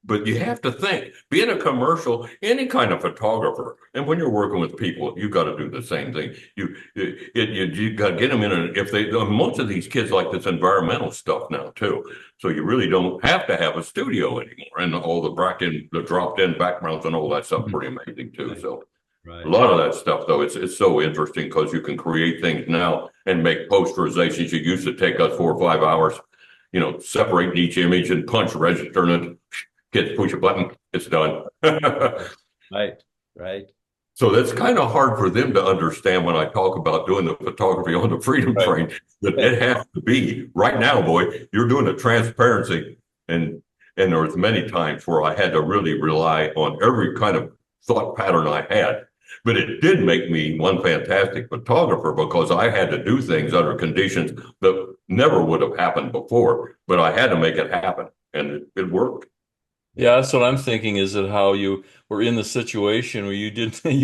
but you have to think, being a commercial, any kind of photographer, and when you're working with people, you got to do the same thing. You got to get them in, and if most of these kids like this environmental stuff now too, so you really don't have to have a studio anymore, and all the dropped-in backgrounds and all that stuff, pretty amazing too. So a lot of that stuff though, it's so interesting because you can create things now and make posterizations. You used to take us 4 or 5 hours, separating each image and punch registering it. Kids push a button, it's done. Right. So that's kind of hard for them to understand when I talk about doing the photography on the Freedom Train, that it has to be right now, boy, you're doing the transparency. And there was many times where I had to really rely on every kind of thought pattern I had. But it did make me one fantastic photographer because I had to do things under conditions that never would have happened before, but I had to make it happen, and it worked. Yeah, that's what I'm thinking, is that how you were in the situation where you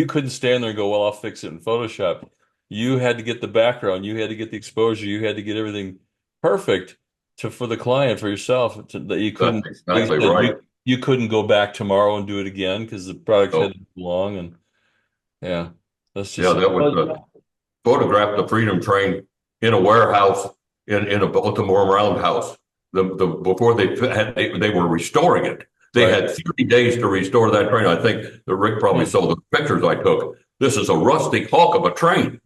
couldn't stand there and go, "Well, I'll fix it in Photoshop." You had to get the background, you had to get the exposure, you had to get everything perfect for the client, for yourself, that you couldn't. That's exactly right. You couldn't go back tomorrow and do it again because the product had to be long, and that's just that was photographed the Freedom Train in a warehouse in a Baltimore roundhouse. Before they were restoring it. They had 30 days to restore that train. I think that Rick probably saw the pictures I took. This is a rusty hulk of a train.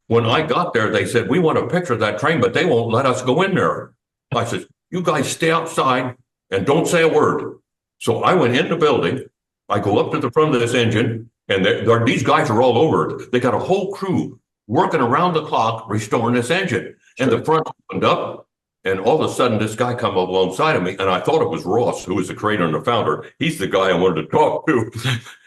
When I got there, they said, "We want a picture of that train, but they won't let us go in there." I said, "You guys stay outside and don't say a word." So I went in the building. I go up to the front of this engine, and these guys are all over it. They got a whole crew working around the clock restoring this engine. And the front opened up. And all of a sudden, this guy come up alongside of me, and I thought it was Ross, who was the creator and the founder. He's the guy I wanted to talk to.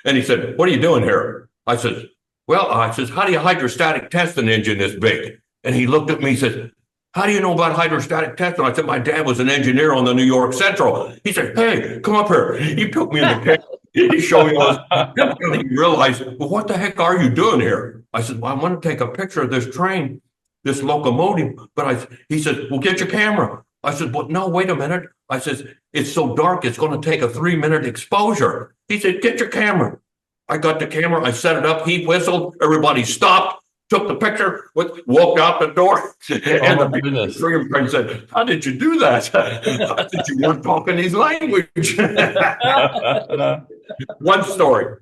And he said, "What are you doing here?" I said, "Well," "how do you hydrostatic test an engine this big?" And he looked at me and said, "How do you know about hydrostatic testing?" I said, "My dad was an engineer on the New York Central." He said, "Hey, come up here." He took me in the cab. He showed me all this. He realized, "Well, what the heck are you doing here?" I said, "Well, I want to take a picture of this train, this locomotive." But he said, "Well, get your camera." I said, "Well, no, wait a minute." I said, "It's so dark, it's going to take a 3-minute exposure." He said, "Get your camera." I got the camera, I set it up, he whistled, everybody stopped, took the picture, walked out the door. And the Freedom Train said, "How did you do that?" I said, "You weren't talking his language." One story.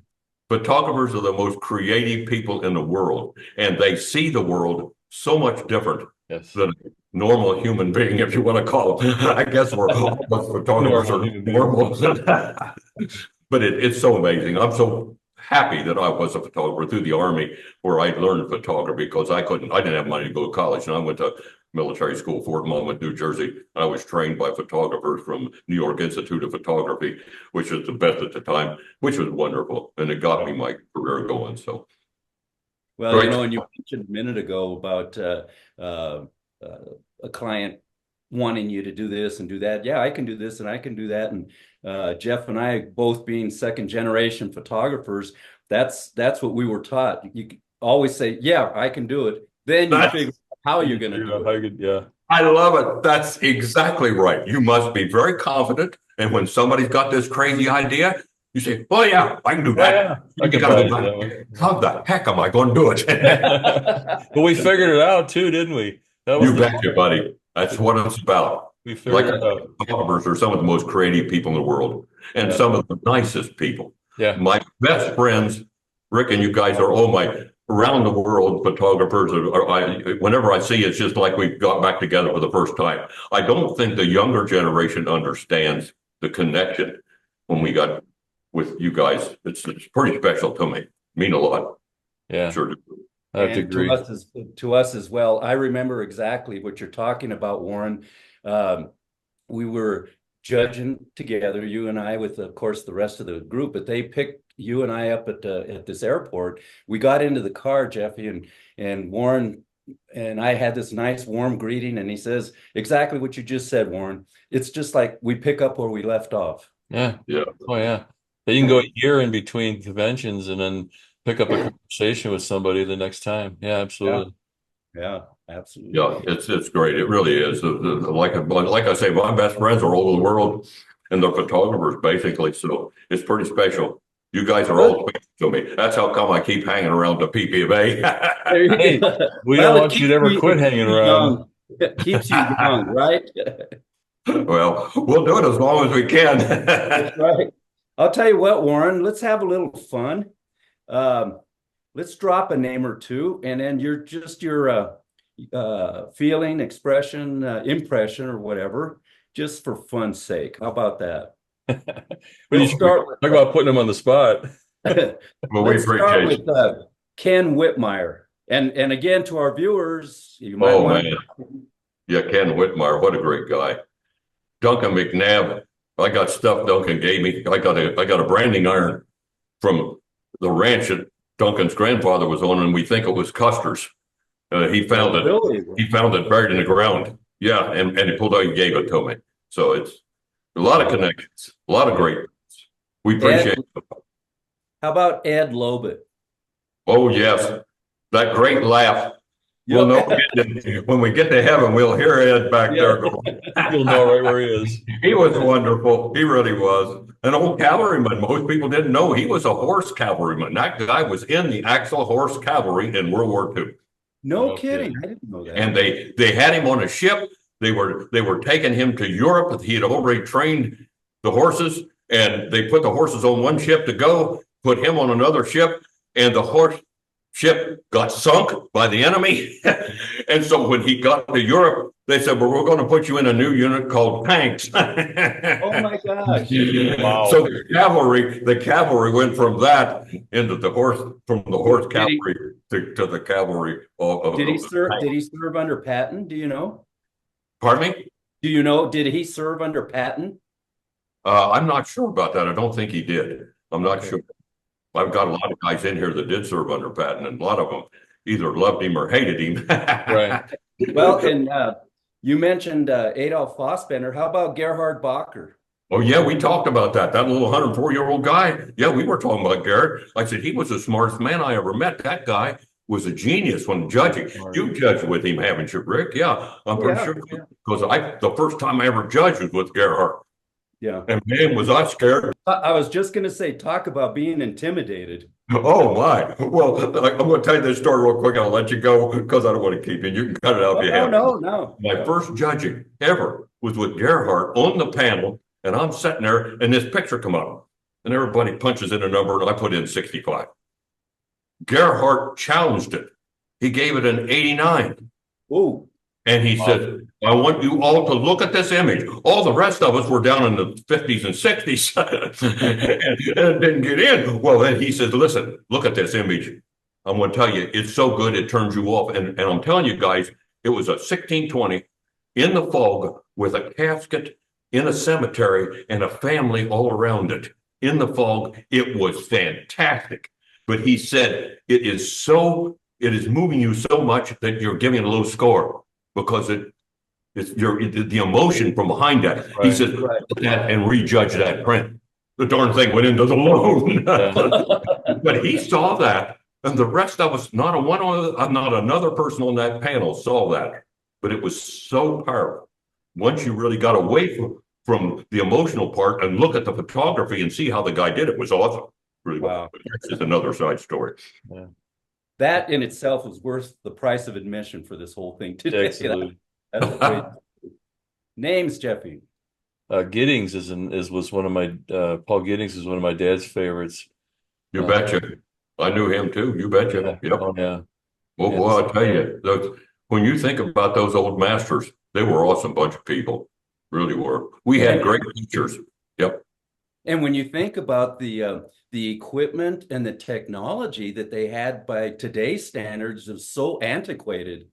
Photographers are the most creative people in the world, and they see the world so much different than a normal human being, if you want to call them. I guess we're all photographers are normal. But it's so amazing. I'm so happy that I was a photographer through the Army, where I learned photography because I didn't have money to go to college, and I went to military school, Fort Monmouth, New Jersey. I was trained by photographers from New York Institute of Photography, which was the best at the time, which was wonderful. And it got me my career going. So, Well, great. you know, and you mentioned a minute ago about a client wanting you to do this and do that. Yeah, I can do this and I can do that. And Jeff and I, both being second generation photographers, that's what we were taught. You always say, yeah, I can do it. Then you figure out how you're going to do it. Yeah. I love it. That's exactly right. You must be very confident. And when somebody's got this crazy idea, you say, oh, yeah, I can do that. Yeah, I can buy into that one. How the heck am I going to do it? But we figured it out too, didn't we? That was You betcha, buddy. That's what it's about. We figured it out. Photographers are some of the most creative people in the world and some of the nicest people. Yeah. My best friends, Rick, and you guys are all my around the world photographers. Whenever I see it's just like we got back together for the first time. I don't think the younger generation understands the connection when we got with you guys. It's pretty special to me. Mean a lot. Yeah. Sure do. I have to agree. To us as well. I remember exactly what you're talking about, Warren. We were judging together, you and I, with of course the rest of the group, but they picked you and I up at this airport. We got into the car, Jeffy, and Warren and I had this nice warm greeting, and he says exactly what you just said, Warren. It's just like we pick up where we left off. Yeah. Yeah. Oh yeah. You can go a year in between conventions and then pick up a conversation with somebody the next time. Yeah, absolutely. Yeah, absolutely. Yeah, it's great. It really is. Like I say, my best friends are all over the world, and they're photographers basically. So it's pretty special. You guys are all special to me. That's how come I keep hanging around the PPFA. Hey, we don't want you to ever quit hanging around. It keeps you young, right? Well, we'll do it as long as we can. That's right. I'll tell you what, Warren, let's have a little fun. Let's drop a name or two, and then your feeling, expression, impression, or whatever, just for fun's sake. How about that? We'll start talk about putting them on the spot. Well, we appreciate it. With Ken Whitmire, and again to our viewers, you might want man. Yeah, Ken Whitmire, what a great guy. Duncan McNabb, I got stuff Duncan gave me. I got a branding iron from the ranch that Duncan's grandfather was on, and we think it was Custer's. He found it. Really? He found it buried in the ground. Yeah, and he pulled out and gave it to me. So it's a lot of connections, a lot of great things. We appreciate it. How about Ed Lobet? Oh yes, that great laugh. We'll know when we get to heaven, we'll hear Ed back there going. You'll know right where he is. He was wonderful. He really was. An old cavalryman. Most people didn't know he was a horse cavalryman. That guy was in the Axel Horse Cavalry in World War II. No kidding. I didn't know that. And they had him on a ship. They were taking him to Europe. He had already trained the horses, and they put the horses on one ship to go, put him on another ship, and the horse ship got sunk by the enemy. And so when he got to Europe, they said, well, we're going to put you in a new unit called tanks. Oh my gosh. Wow. So the cavalry went from that into the horse cavalry to the cavalry. Did he serve under Patton? Do you know? Pardon me? Do you know, did he serve under Patton? I'm not sure about that. I don't think he did. I'm not sure. I've got a lot of guys in here that did serve under Patton, and a lot of them either loved him or hated him. Right. Well, and you mentioned Adolf Fassbender. How about Gerhard Bacher? Oh, yeah, we talked about that. That little 104-year-old guy. Yeah, we were talking about Garrett. I said, he was the smartest man I ever met. That guy was a genius when judging. You judged with him, haven't you, Rick? Yeah, I'm pretty sure. Because the first time I ever judged was with Gerhard. Yeah. And man, was I scared. I was just going to say, talk about being intimidated. Oh, my. Well, I'm going to tell you this story real quick. I'll let you go because I don't want to keep you. You can cut it out if you have. No. My first judging ever was with Gerhard on the panel, and I'm sitting there, and this picture come up, and everybody punches in a number, and I put in 65. Gerhard challenged it. He gave it an 89. Ooh. And he said, I want you all to look at this image. All the rest of us were down in the 50s and 60s and didn't get in. Well, then he said, listen, look at this image. I'm going to tell you, it's so good, it turns you off. And I'm telling you guys, It was a 1620 in the fog with a casket in a cemetery and a family all around it. In the fog, it was fantastic. But he said it is moving you so much that you're giving it a low score because the emotion from behind that. Right. He said, look at that and rejudge that print. The darn thing went into the loan. But he saw that, and the rest of us, not another person on that panel saw that. But it was so powerful. Once you really got away from the emotional part and look at the photography and see how the guy did it, was awesome. Really, wow. That's just another side story. Yeah. That in itself was worth the price of admission for this whole thing today. Absolutely. That's great. Names, Jeffy. Giddings was one of my Paul Giddings is one of my dad's favorites. You betcha. I knew him too. You betcha. Yeah. Yep. Oh, yeah. Well, boy, I'll tell you, when you think about those old masters, they were awesome bunch of people. Really were. We had great teachers. Yep. And when you think about the equipment and the technology that they had by today's standards is so antiquated.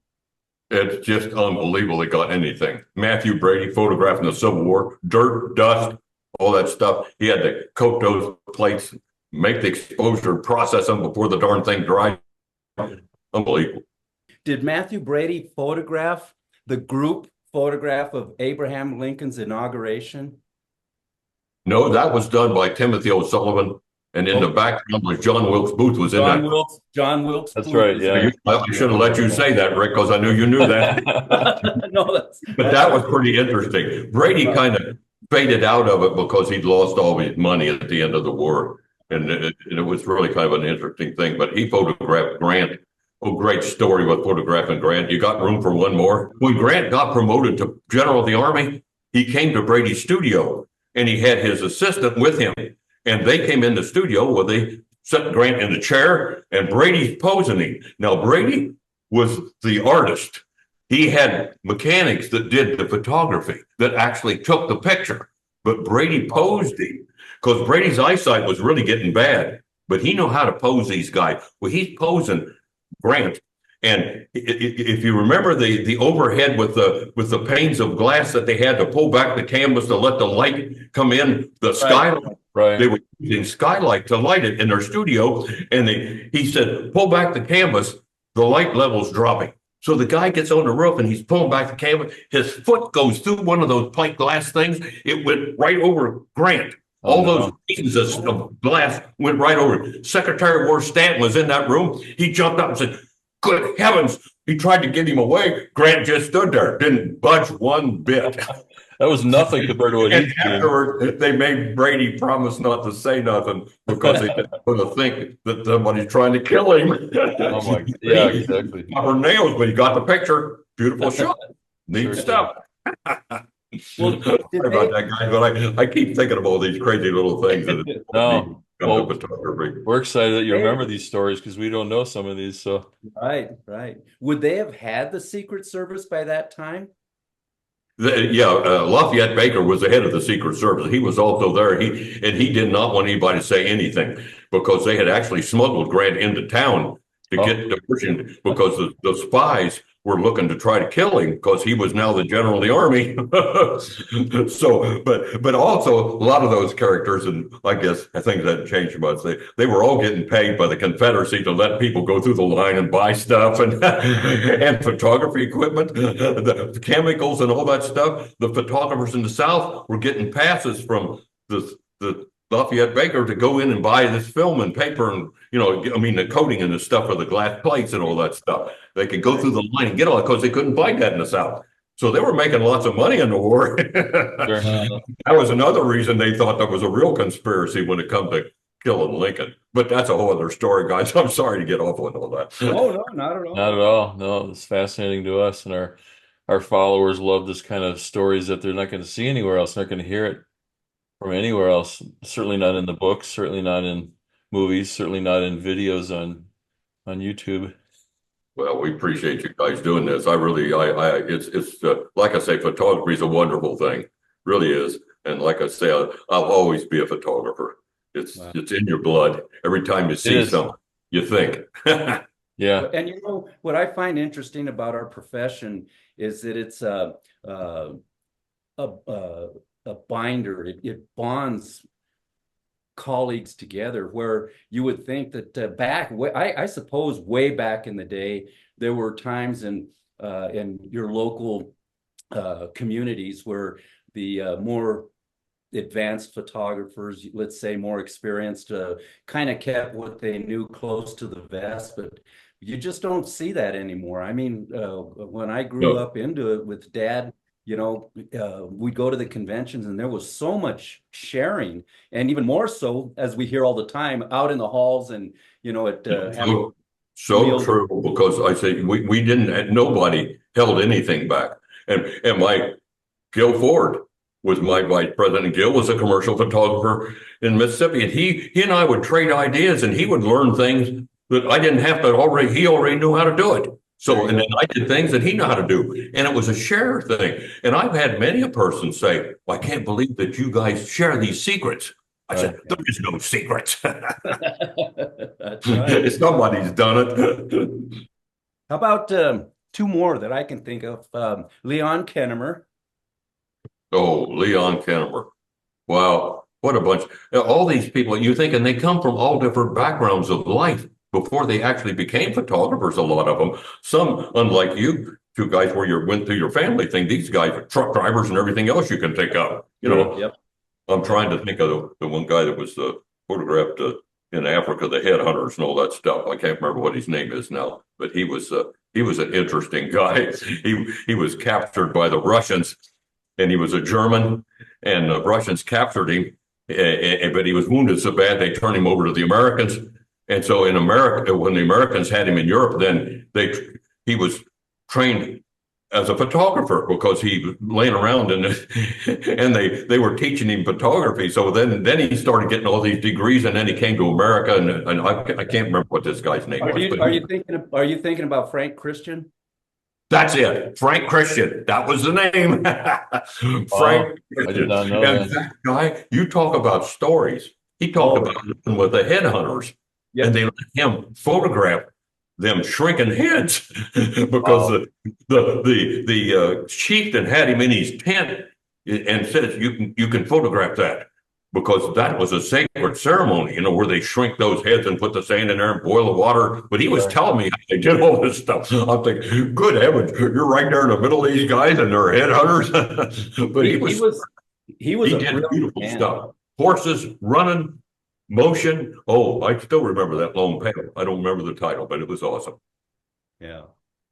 It's just unbelievable they got anything. Matthew Brady photographing the Civil War, dirt, dust, all that stuff. He had to coat those plates, make the exposure, process them before the darn thing dried. Unbelievable. Did Matthew Brady photograph the group photograph of Abraham Lincoln's inauguration? No, that was done by Timothy O'Sullivan. And in the background was John Wilkes Booth was in that. John Wilkes That's Booth. right, yeah. I should have let you say that, Rick, because I knew you knew that. No, but that was pretty interesting. Brady kind of faded out of it because he'd lost all his money at the end of the war. And it was really kind of an interesting thing. But he photographed Grant. Oh, great story with photographing Grant. You got room for one more? When Grant got promoted to General of the Army, he came to Brady's studio and he had his assistant with him. And they came in the studio where they set Grant in the chair and Brady's posing him. Now, Brady was the artist. He had mechanics that did the photography that actually took the picture. But Brady posed him because Brady's eyesight was really getting bad. But he knew how to pose these guys. Well, he's posing Grant. And if you remember the overhead with the panes of glass that they had to pull back the canvas to let the light come in, the skylight. Right. They were using skylight to light it in their studio. And he said, pull back the canvas, the light level's dropping. So the guy gets on the roof and he's pulling back the canvas. His foot goes through one of those plate glass things. It went right over Grant. All those pieces of glass went right over. Secretary of War Stanton was in that room. He jumped up and said, good heavens. He tried to get him away. Grant just stood there, didn't budge one bit. That was nothing compared to what he did. Afterward, they made Brady promise not to say nothing because they didn't want to think that somebody's trying to kill him. Oh my, yeah, exactly. Cover nails, but you got the picture. Beautiful shot. Neat stuff. Well, sorry about that, guys, but I keep thinking of all these crazy little things. No, well, we're excited that you remember these stories because we don't know some of these. So right. Would they have had the Secret Service by that time? Lafayette Baker was the head of the Secret Service. He was also there. He did not want anybody to say anything because they had actually smuggled Grant into town to get diversion because the spies were looking to try to kill him because he was now the general of the army. So, but also a lot of those characters, and I guess things hadn't changed much. They were all getting paid by the Confederacy to let people go through the line and buy stuff and and photography equipment, the chemicals and all that stuff. The photographers in the South were getting passes from the Lafayette Baker to go in and buy this film and paper and, the coating and the stuff for the glass plates and all that stuff. They could go through the line and get all that because they couldn't buy that in the South. So they were making lots of money in the war. That was another reason they thought there was a real conspiracy when it comes to killing Lincoln. But that's a whole other story, guys. I'm sorry to get off on all that. Oh, no, not at all. Not at all. No, it's fascinating to us, and our followers love this kind of stories that they're not going to see anywhere else. They're not going to hear it from anywhere else. Certainly not in the books, certainly not in movies, certainly not in videos on YouTube. Well, we appreciate you guys doing this. It's like I say, photography is a wonderful thing, really is. And like I say, I'll always be a photographer. It's in your blood. Every time you see something, you think. Yeah. And what I find interesting about our profession is that it's a, a, a binder. It bonds colleagues together, where you would think that I suppose way back in the day, there were times in your local communities where the more advanced photographers, let's say more experienced, kind of kept what they knew close to the vest, but you just don't see that anymore. I mean, when I grew No. up into it with Dad, we'd go to the conventions and there was so much sharing, and even more so, as we hear all the time, out in the halls and, at having So meals. true, because I say we didn't, nobody held anything back. And my Gil Ford was my vice president. Gil was a commercial photographer in Mississippi, and he and I would trade ideas, and he would learn things that I didn't have to already. He already knew how to do it. So, and then I did things that he knew how to do, and it was a share thing. And I've had many a person say, well, "I can't believe that you guys share these secrets." I said, "There is no secret. That's right. Somebody's done it." How about two more that I can think of? Leon Kennemer. Oh, Leon Kennemer. Wow, what a bunch. All these people, you think, and they come from all different backgrounds of life before they actually became photographers, a lot of them. Some, unlike you two guys, where you went through your family thing, these guys are truck drivers and everything else you can think of. Yep. I'm trying to think of the one guy that was photographed in Africa, the headhunters and all that stuff. I can't remember what his name is now, but he was an interesting guy. He was captured by the Russians, and he was a German, and the Russians captured him, but he was wounded so bad they turned him over to the Americans. And so in America, when the Americans had him in Europe, then he was trained as a photographer, because he was laying around and they were teaching him photography. So then he started getting all these degrees, and then he came to America, and I can't remember what this guy's name was. Are you thinking about Frank Christian? That's it. Frank Christian. That was the name. Frank Christian. I did not know and that guy, you talk about stories. He talked about living with the headhunters, and they let him photograph them shrinking heads because the chieftain had him in his tent and says you can photograph that, because that was a sacred ceremony, where they shrink those heads and put the sand in there and boil the water. But he was telling me how they did all this stuff. I'm thinking, good heavens, you're right there in the middle of these guys and they're headhunters. But he did beautiful stuff. Horses running, motion. Oh, I still remember that long panel. I don't remember the title, but it was awesome. Yeah.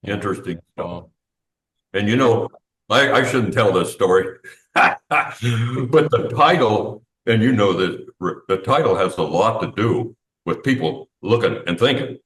Interesting stuff. And I shouldn't tell this story, but the title, and that the title has a lot to do with people looking and thinking.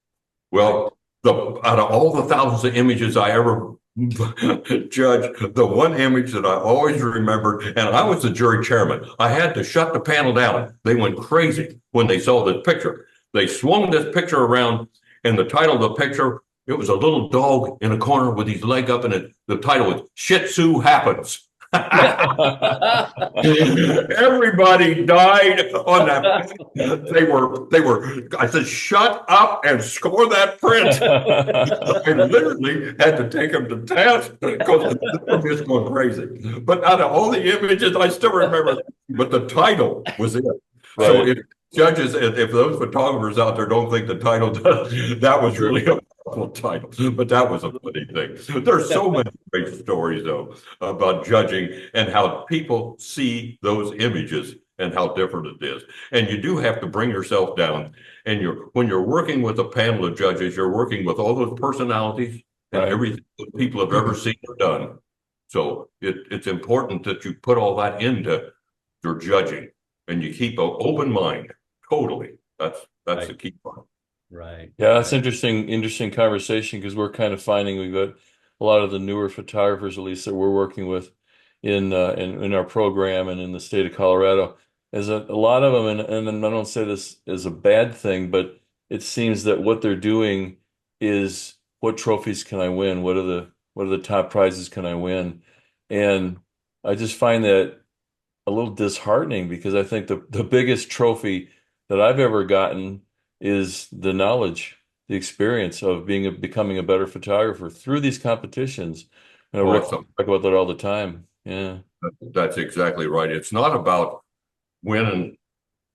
Well, out of all the thousands of images I ever judged, the one image that I always remembered, and I was the jury chairman, I had to shut the panel down. They went crazy when they saw this picture. They swung this picture around, and the title of the picture, it was a little dog in a corner with his leg up, and the title was Shih Tzu Happens. Everybody died on that. They were, I said, shut up and score that print. I literally had to take them to task because they were just going crazy. But out of all the images, I still remember, but the title was it. Right. So if judges, if those photographers out there don't think the title does, that was really a powerful title. But that was a funny thing. There's so many great stories, though, about judging and how people see those images and how different it is. And you do have to bring yourself down. And when you're working with a panel of judges, you're working with all those personalities and everything that people have ever seen or done. So it's important that you put all that into your judging, and you keep an open mind. Totally. That's the key part. Right. Yeah, that's interesting conversation, because we're kind of finding we've got a lot of the newer photographers, at least that we're working with in our program and in the state of Colorado. As a lot of them, and I don't say this as a bad thing, but it seems that what they're doing is, what trophies can I win? What are the top prizes can I win? And I just find that a little disheartening, because I think the biggest trophy that I've ever gotten is the knowledge the experience of becoming a better photographer through these competitions. Rick Awesome. talk about that all the time. Yeah, That's exactly right. It's not about winning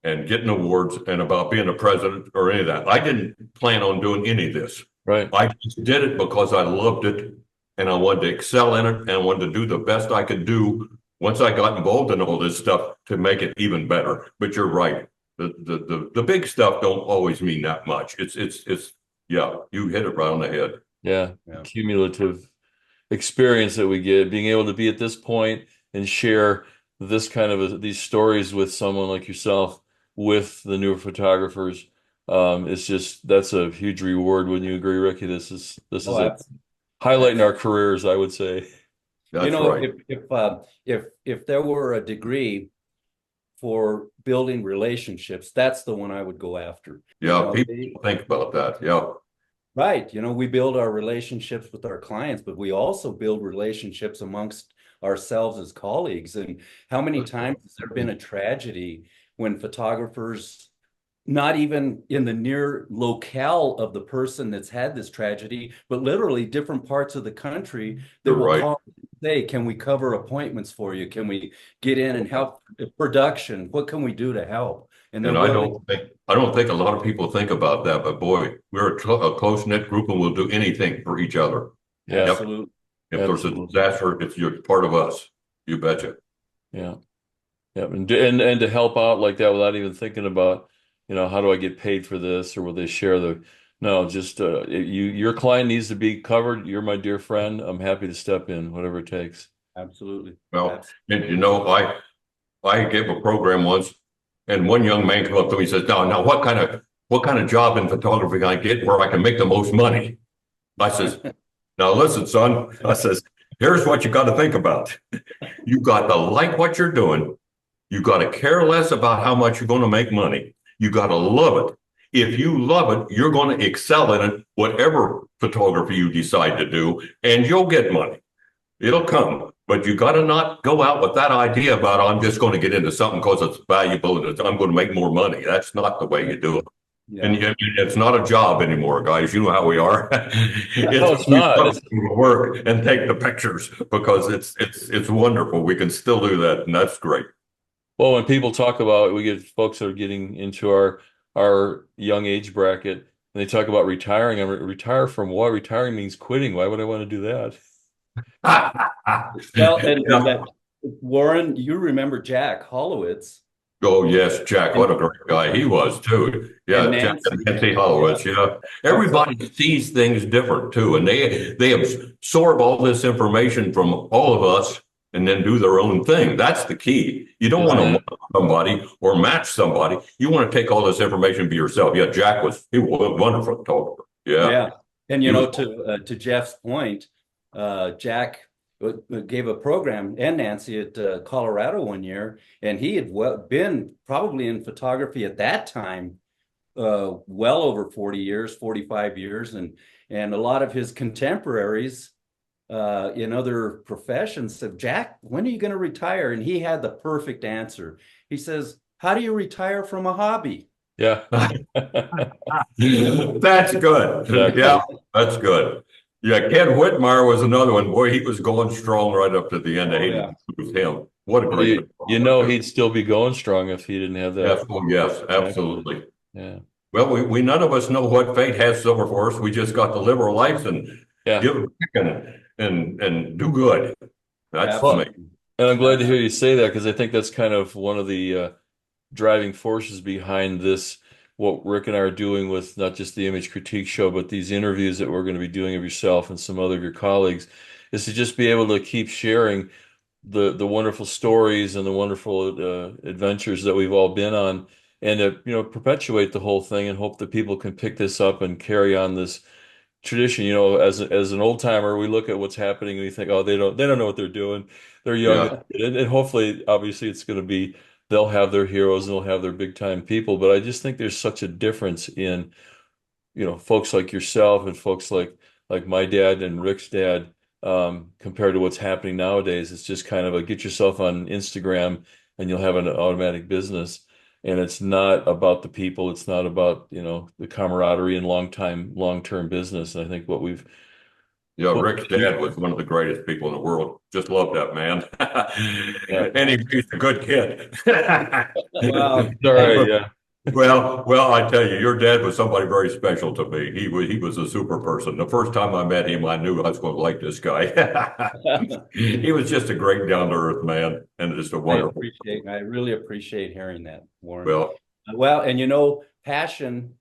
and getting awards and about being a president or any of that. I didn't plan on doing any of this. right. I just did it because I loved it and I wanted to excel in it and I wanted to do the best I could do once I got involved in all this stuff to make it even better. But you're right. The big stuff don't always mean that much. It's yeah, you hit it right on the head. Yeah, Yeah. cumulative experience that we get, being able to be at this point and share this kind of these stories with someone like yourself, with the newer photographers. It's just that's a huge reward. Wouldn't you agree, Ricky? This is Oh, a highlight in our careers, I would say. You That's know, right. if there were a degree for building relationships, that's the one I would go after. You Yeah, know, people think about that. Yeah. right. You know, we build our relationships with our clients, but we also build relationships amongst ourselves as colleagues. And how many times has there been a tragedy when photographers, not even in the near locale of the person that's had this tragedy, but literally different parts of the country that You're will right. call and say, can we cover appointments for you? Can we get in and help production? What can we do to help? And they're And willing. I don't think a lot of people think about that, but boy, we're a close-knit group and we'll do anything for each other. Yeah, Yep. Absolutely. If there's a absolutely. disaster, it's you're part of us. You betcha. Yeah. Yeah, and to help out like that without even thinking about, how do I get paid for this, or will they share the? No, just your client needs to be covered. You're my dear friend. I'm happy to step in, whatever it takes. Absolutely. Well, and I gave a program once, and one young man came up to me and says, "Now, what kind of job in photography can I get where I can make the most money?" I says, "Now listen, son." I says, "Here's what you got to think about. You got to like what you're doing. You got to care less about how much you're going to make money. You got to love it. If you love it, you're going to excel in it, whatever photography you decide to do, and you'll get money. It'll come. But you got to not go out with that idea about, I'm just going to get into something because it's valuable and I'm going to make more money. That's not the way you do it. And Yeah. it's not a job anymore, guys. You know how we are. No, It's it's we not. love to work and take the pictures because it's wonderful. We can still do that, and that's great. Well, when people talk about, we get folks that are getting into our young age bracket, and they talk about retiring. Retire from what? Retiring means quitting. Why would I want to do that? Well, and Yeah. that Warren, you remember Jack Holowitz Oh yes, Jack. and, What a great guy he was too. and Yeah, Jack and Nancy. Nancy Yeah, Holowitz. Yeah, everybody sees things different too, and they absorb all this information from all of us and then do their own thing. That's the key. You don't want to Isn't it? model somebody or match somebody. You want to take all this information and be yourself. Yeah, he was a wonderful photographer. Yeah, yeah. And he was. to Jeff's point, Jack gave a program and Nancy at Colorado one year, and he had been probably in photography at that time well over 40 years, 45 years, and a lot of his contemporaries in other professions said, Jack, when are you going to retire? And he had the perfect answer. He says, how do you retire from a hobby? Yeah. That's good. Exactly. Yeah, that's good. Yeah, Ken Whitmire was another one. Boy, he was going strong right up to the end. I Oh, hated yeah. to lose him. What a Well, great photographer. he'd still be going strong if he didn't have Yes, that. oh, yes, Exactly. absolutely. Yeah. Well, we none of us know what fate has over for us. We just got to live our lives and Yeah. give back and do good. That's Well, me. and I'm glad to hear you say that, because I think that's kind of one of the driving forces behind this, what Rick and I are doing with not just the image critique show, but these interviews that we're going to be doing of yourself and some other of your colleagues, is to just be able to keep sharing the wonderful stories and the wonderful adventures that we've all been on, and to perpetuate the whole thing, and hope that people can pick this up and carry on this tradition. As an old timer, we look at what's happening and we think, oh, they don't know what they're doing. They're young, Yeah, and hopefully, obviously, it's going to be, they'll have their heroes and they'll have their big time people. But I just think there's such a difference in folks like yourself and folks like my dad and Rick's dad, compared to what's happening nowadays. It's just kind of a get yourself on Instagram and you'll have an automatic business. and it's not about the people. It's not about, the camaraderie and long-term business. And I think Yeah, what Rick's dad was one of the greatest people in the world. Just love that man. yeah. And he's a good kid. Well, All right, yeah. Well, I tell you, your dad was somebody very special to me. He was a super person. The first time I met him, I knew I was going to like this guy. He was just a great down to earth man and just a wonderful. I really appreciate hearing that, Warren. Well, Well, and passion,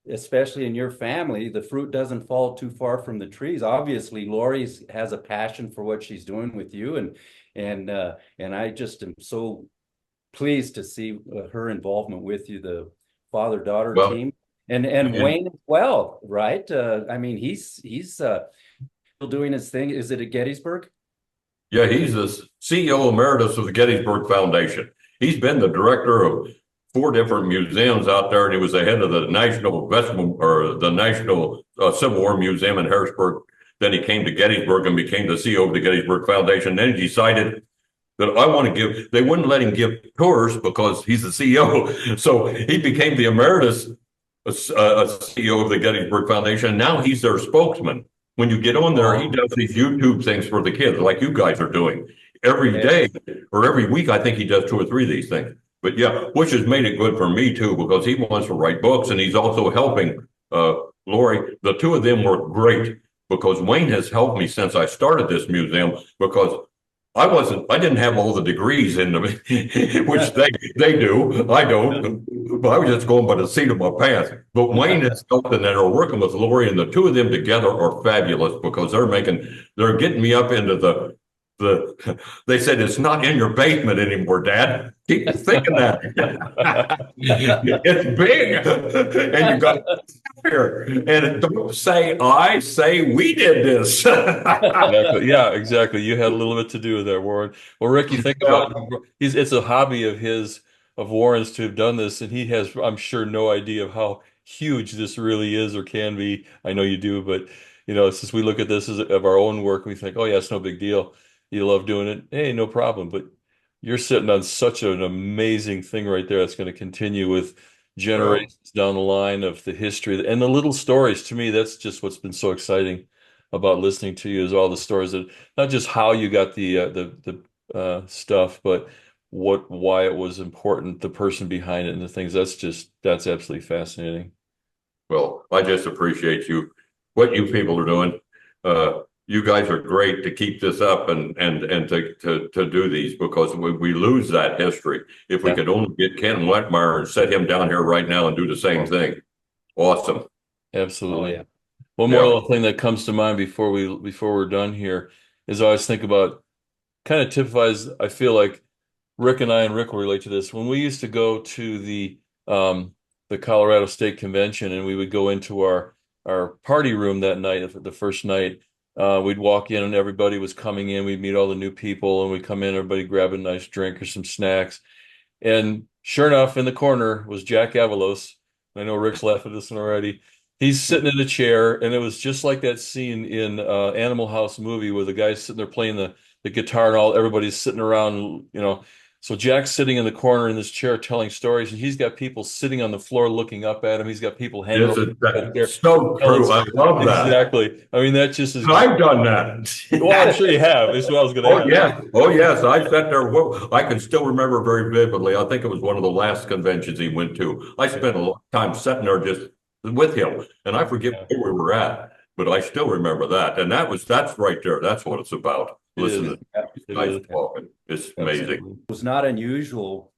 especially in your family, the fruit doesn't fall too far from the trees. Obviously, Lori has a passion for what she's doing with you, and I just am so pleased to see her involvement with you, the father-daughter well, team, and and Wayne as well, right? I mean, he's still doing his thing. Is it at Gettysburg? yeah, he's the CEO emeritus of the Gettysburg Foundation. He's been the director of 4 different museums out there, and he was the head of the National Investment or the National Civil War Museum in Harrisburg. Then he came to Gettysburg and became the CEO of the Gettysburg Foundation. Then he decided that I want to give, they wouldn't let him give tours because he's the CEO. So he became the emeritus CEO of the Gettysburg Foundation. Now he's their spokesman. When you get on there, he does these YouTube things for the kids, like you guys are doing every day or every week. I think he does 2 or 3 of these things. But yeah, which has made it good for me too, because he wants to write books and he's also helping Lori. The two of them were great because Wayne has helped me since I started this museum because I didn't have all the degrees in them, which they do. I don't. But I was just going by the seat of my pants. But Wayne has helped and they're working with Lori, and the two of them together are fabulous because they're getting me up into they said it's not in your basement anymore, Dad. Keep thinking that. It's big. And you got here. And don't say I say we did this. Exactly. Yeah, exactly. You had a little bit to do with that, Warren. Well, Rick, you think about it's a hobby of Warren's to have done this, and he has, I'm sure, no idea of how huge this really is or can be. I know you do, but since we look at this as of our own work, we think, oh yeah, it's no big deal. You love doing it. Hey, no problem. But you're sitting on such an amazing thing right there that's going to continue with generations down the line of the history and the little stories. To me, that's just what's been so exciting about listening to you is all the stories that not just how you got the stuff, but why it was important, the person behind it, and the things. That's absolutely fascinating. Well, I just appreciate what you people are doing. You guys are great to keep this up and to do these because we lose that history. If we could only get Ken Wetmeyer and set him down here right now and do the same thing. Awesome. Absolutely. Oh, yeah. One more little thing that comes to mind before we're done here is I always think about kind of typifies, I feel like Rick and Rick will relate to this. When we used to go to the Colorado State Convention and we would go into our party room that night, the first night, we'd walk in and everybody was coming in. We'd meet all the new people and we'd come in, everybody grab a nice drink or some snacks. And sure enough, in the corner was Jack Avalos. I know Rick's laughing at this one already. He's sitting in a chair, and it was just like that scene in Animal House movie where the guy's sitting there playing the guitar and everybody's sitting around, So Jack's sitting in the corner in this chair telling stories, and he's got people sitting on the floor looking up at him. He's got people hanging That's so true. I love that. Exactly. I mean, that just is. I've done that. Well, I'm sure you have. That's what I was going to ask. Yeah. Oh, yes. I sat there. I can still remember very vividly. I think it was one of the last conventions he went to. I spent a long time sitting there just with him, and I forget where we were at, but I still remember that. And that's right there. That's what it's about. Listen to these guys talking. It's amazing. It was not unusual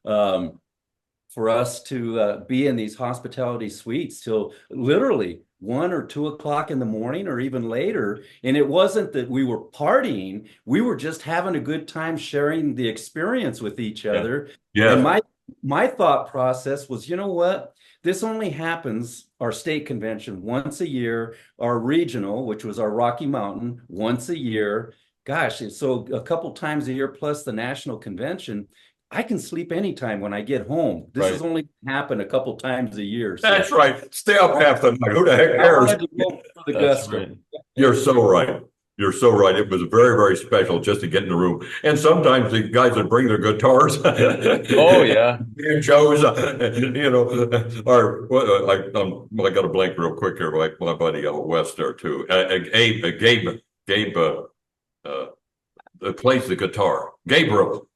for us to be in these hospitality suites till literally 1 or 2 o'clock in the morning or even later. And it wasn't that we were partying. We were just having a good time sharing the experience with each other. Yeah. And my thought process was, you know what? This only happens, our state convention, once a year, our regional, which was our Rocky Mountain, once a year. Gosh, so a couple times a year plus the national convention. I can sleep anytime when I get home. This has only happened a couple times a year. So. That's right. Stay up half the night. Who the heck cares? Right. You're so right. You're so right. It was very, very special just to get in the room. And sometimes the guys would bring their guitars. Oh yeah. And shows, or I got a blank real quick here. My buddy out west there too. Gabe, plays the guitar. Gabriel.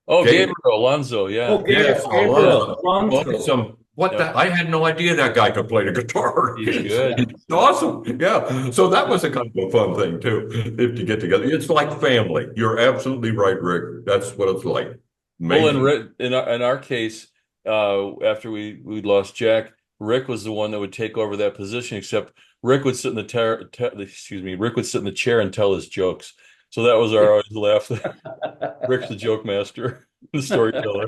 Oh, Gabriel Alonso, yeah. Oh, Yes, Gabriel Alonso. Alonso. I had no idea that guy could play the guitar. He's good. It's awesome. Yeah. So that was a kind of a fun thing too. If you get together, it's like family. You're absolutely right, Rick. That's what it's like. Well, Amazing. in our case, after we lost Jack, Rick was the one that would take over that position. Except Rick would sit in Rick would sit in the chair and tell his jokes. So that was our always laugh. Rick's the joke master, the storyteller.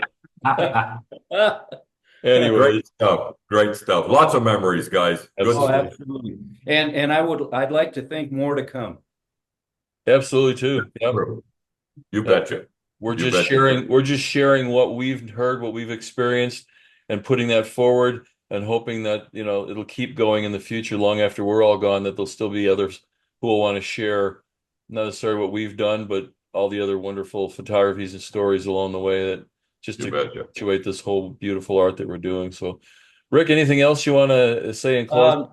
Anyway, Great stuff. Great stuff. Lots of memories, guys. Good Oh, stuff. absolutely. And I'd like to think more to come. absolutely too. Yep. You betcha. We're You just betcha. sharing what we've heard, what we've experienced, and putting that forward and hoping that, it'll keep going in the future long after we're all gone, that there'll still be others who will want to share not necessarily what we've done, but all the other wonderful photographies and stories along the way that just You to betcha. perpetuate this whole beautiful art that we're doing. So, Rick, anything else you want to say in closing?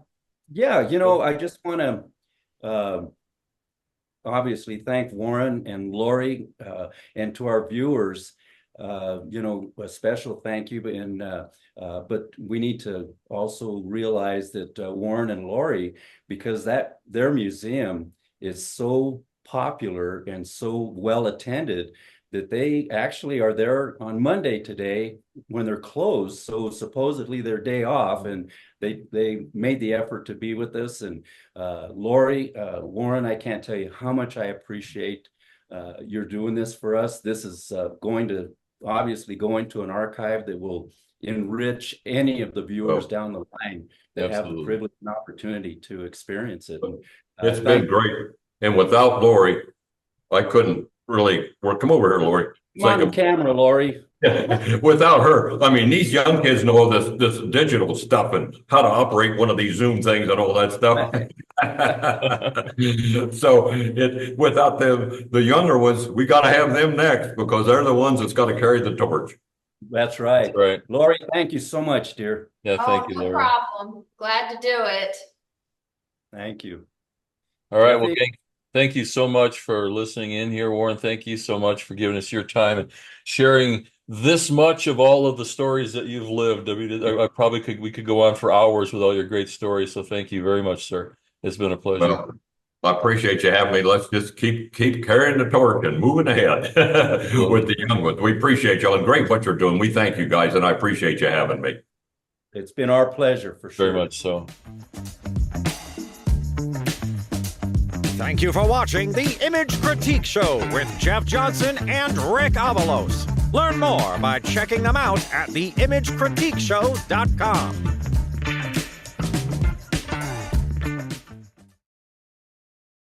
Yeah, I just want to obviously thank Warren and Lori, and to our viewers, a special thank you. But we need to also realize that Warren and Lori, because their museum is so popular and so well attended, that they actually are there on Monday today when they're closed. So supposedly their day off, and they made the effort to be with us. And Lori, Warren, I can't tell you how much I appreciate you're doing this for us. This is going to obviously go into an archive that will enrich any of the viewers down the line that have the privilege and opportunity to experience it. And, It's been great. And without Lori, I couldn't really work. Come over here, Lori. Come on camera, Lori. Without her, I mean, these young kids know this digital stuff and how to operate one of these Zoom things and all that stuff. So without them, the younger ones, we got to have them next because they're the ones that's got to carry the torch. That's right. That's right. Lori, thank you so much, dear. Yeah, thank you, No Lori. problem. Glad to do it. Thank you. All right. Well, Jeffy? thank you so much for listening in here, Warren. Thank you so much for giving us your time and sharing this much of all of the stories that you've lived. I mean, we could go on for hours with all your great stories. So thank you very much, sir. It's been a pleasure. Well, I appreciate you having me. Let's just keep carrying the torch and moving ahead with the young ones. We appreciate y'all and great what you're doing. We thank you guys and I appreciate you having me. It's been our pleasure for sure. Very much so. Thank you for watching the Image Critique Show with Jeff Johnson and Rick Avalos. Learn more by checking them out at theimagecritiqueshow.com.